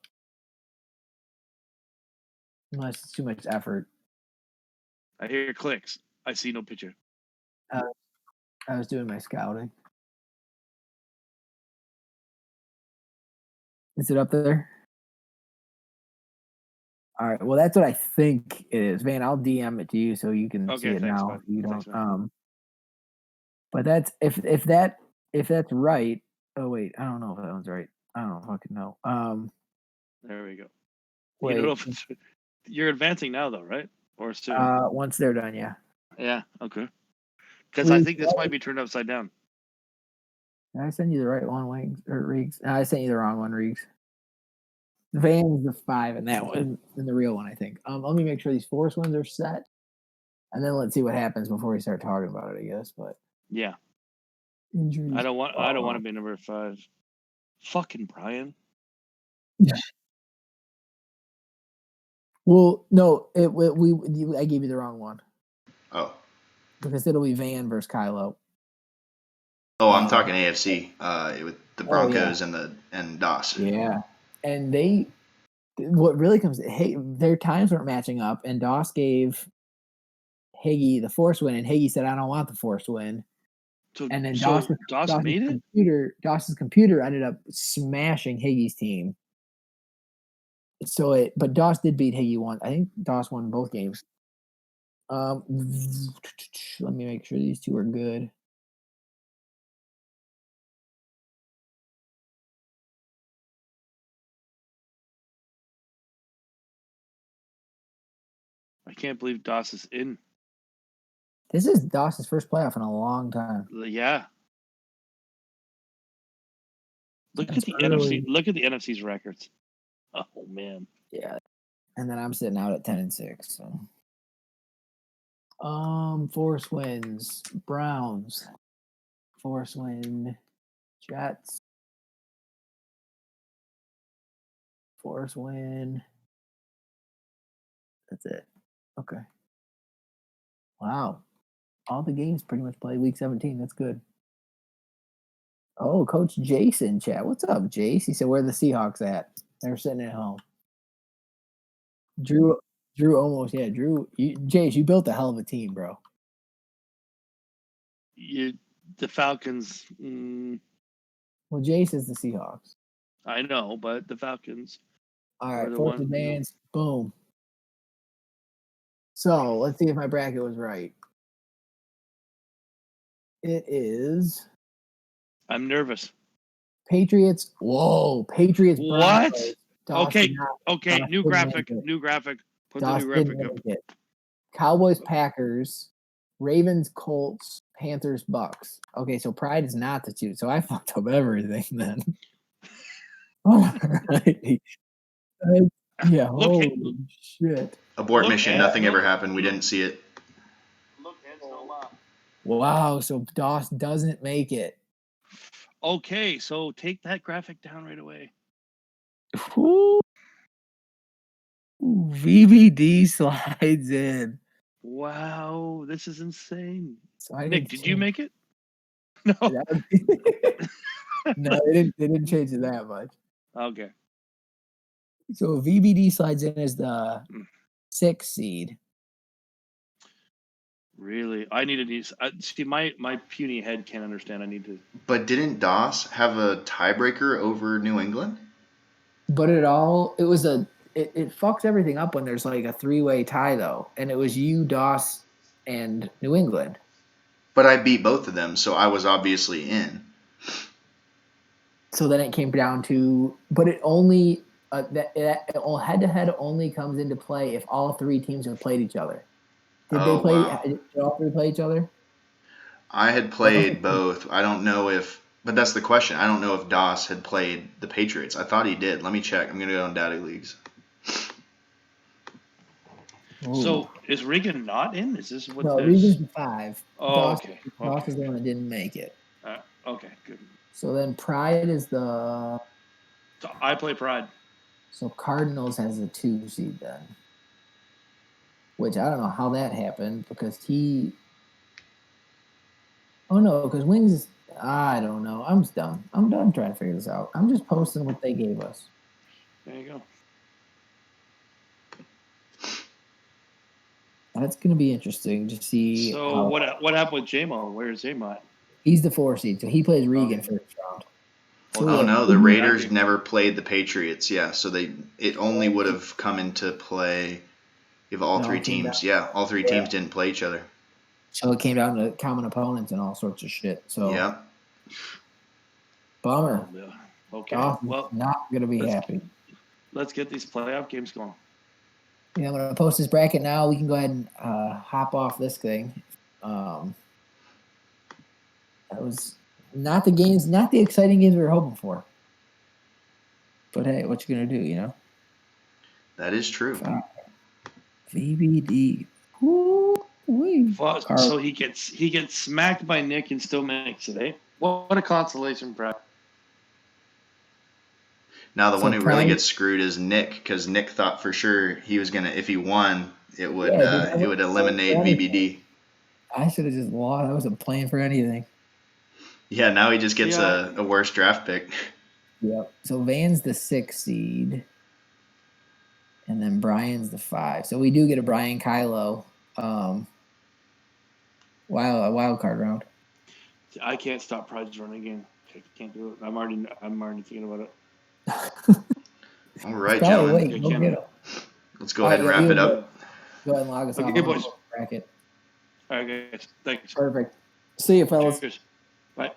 Unless it's too much effort. I hear clicks. I see no picture. I was doing my scouting. Is it up there? All right. Well, that's what I think it is. Van, I'll DM it to you so you can see it now. Bud. You don't. But that's if that's right. Oh wait, I don't know if that one's right. I don't fucking know. There we go. Wait. You know if you're advancing now, though, right? Or soon? Once they're done, yeah. Yeah. Okay. Because I think this might be turned upside down. Did I send you the right one, Wings or Reegs? No, I sent you the wrong one, Reegs. Van's the 5 in that one, in the real one, I think. Let me make sure these Force ones are set, and then let's see what happens before we start talking about it, I guess. But yeah, injuries. I don't want to be number 5. Fucking Brian. Yeah. Well, no, I gave you the wrong one. Oh. Because it'll be Van versus Kylo. Oh, I'm talking AFC. With the Broncos and Doss. Yeah, and what really comes, their times weren't matching up, and Doss gave Higgy the Force win, and Higgy said, "I don't want the Force win." And then Doss's computer ended up smashing Higgy's team. But Doss did beat Higgy one. I think Doss won both games. Let me make sure these two are good. I can't believe Doss is in. This is Doss's first playoff in a long time. Yeah. Look at the NFC. Look at the NFC's records. Oh man. Yeah. And then I'm sitting out at 10-6. So. Force wins. Browns. Force win. Jets. Force win. That's it. Okay. Wow. All the games pretty much played week 17. That's good. Oh, Coach Jason chat. What's up, Jace? He said, where are the Seahawks at? They're sitting at home. Drew almost, yeah. Jace, you built a hell of a team, bro. The Falcons. Well, Jace is the Seahawks. I know, but the Falcons. All Or right, the fourth one- advance. Boom. So let's see if my bracket was right. It is I'm nervous. Patriots. Whoa, Patriots. What? Broncos. Doss Okay. did not- Okay. Doss New didn't graphic. make it. New graphic. Put Doss the new didn't graphic up. make it. Cowboys, Packers, Ravens, Colts, Panthers, Bucks. Okay, so Pride is not the two. So I fucked up everything then. All right. Yeah, Look, holy shit. Abort Look, mission. Ed, Nothing ever look. happened. We didn't see it. Look, Ed's no mop. Wow, so Doss doesn't make it. Okay, so take that graphic down right away. Ooh. VVD slides in. Wow, this is insane. So I Nick, didn't did you change- make it? No. that would- No, they didn't change it that much. Okay. So VVD slides in as the 6th seed. Really, I need to see. My puny head can't understand. I need to. But didn't Doss have a tiebreaker over New England? But it fucks everything up when there's like a 3-way tie though. And it was you, Doss, and New England. But I beat both of them, so I was obviously in. So then it came down to, but it only head to head only comes into play if all 3 teams have played each other. Did they play? Wow. Did all 3 play each other? I had played both. I don't know if, but that's the question. I don't know if Doss had played the Patriots. I thought he did. Let me check. I'm gonna go on Data Leagues. So is Regan not in? Is this what? No, this... Regan's the 5. Oh, Doss, okay. Doss is the one that didn't make it. Okay, good. So then Pride is the. So I play Pride. So Cardinals has the 2 seed then. Which I don't know how that happened because he. Oh no, because Wings. I don't know. I'm just done. I'm done trying to figure this out. I'm just posting what they gave us. There you go. That's going to be interesting to see. So what happened with J-Mo? Where's J-Mo at? He's the 4 seed, so he plays Regan first round. So Oh yeah, no, the Regan- Raiders never played the Patriots. Yeah, so it only would have come into play if all No, 3 it came teams. down- Yeah, all 3 teams didn't play each other. So it came down to common opponents and all sorts of shit. So Yeah. bummer. Okay. Dawson's Well, not going to be happy. let's get these playoff games going. Yeah, I'm going to post this bracket now. We can go ahead and hop off this thing. That was not the exciting games we were hoping for. But hey, what you going to do, you know? That is true. VBD. Woo-wee. So he gets smacked by Nick and still makes it, eh? What a consolation prize. Now the So one who really Prime- gets screwed is Nick, because Nick thought for sure he was gonna, if he won, it would Yeah, dude, it would eliminate I- VBD. I should have just lost. I wasn't playing for anything. Yeah, now he just gets Yeah. a worse draft pick. Yep. So Van's the 6 seed. And then Brian's the 5. So we do get a Brian Kylo wild card round. I can't stop Pride's running game. I can't do it. I'm already thinking about it. All right, Probably gentlemen, wait, go get him. let's go ahead and wrap you it up. Go ahead and log us Okay, off. boys. Bracket. All right, guys. Thanks. Perfect. See you, fellas. Cheers. Bye.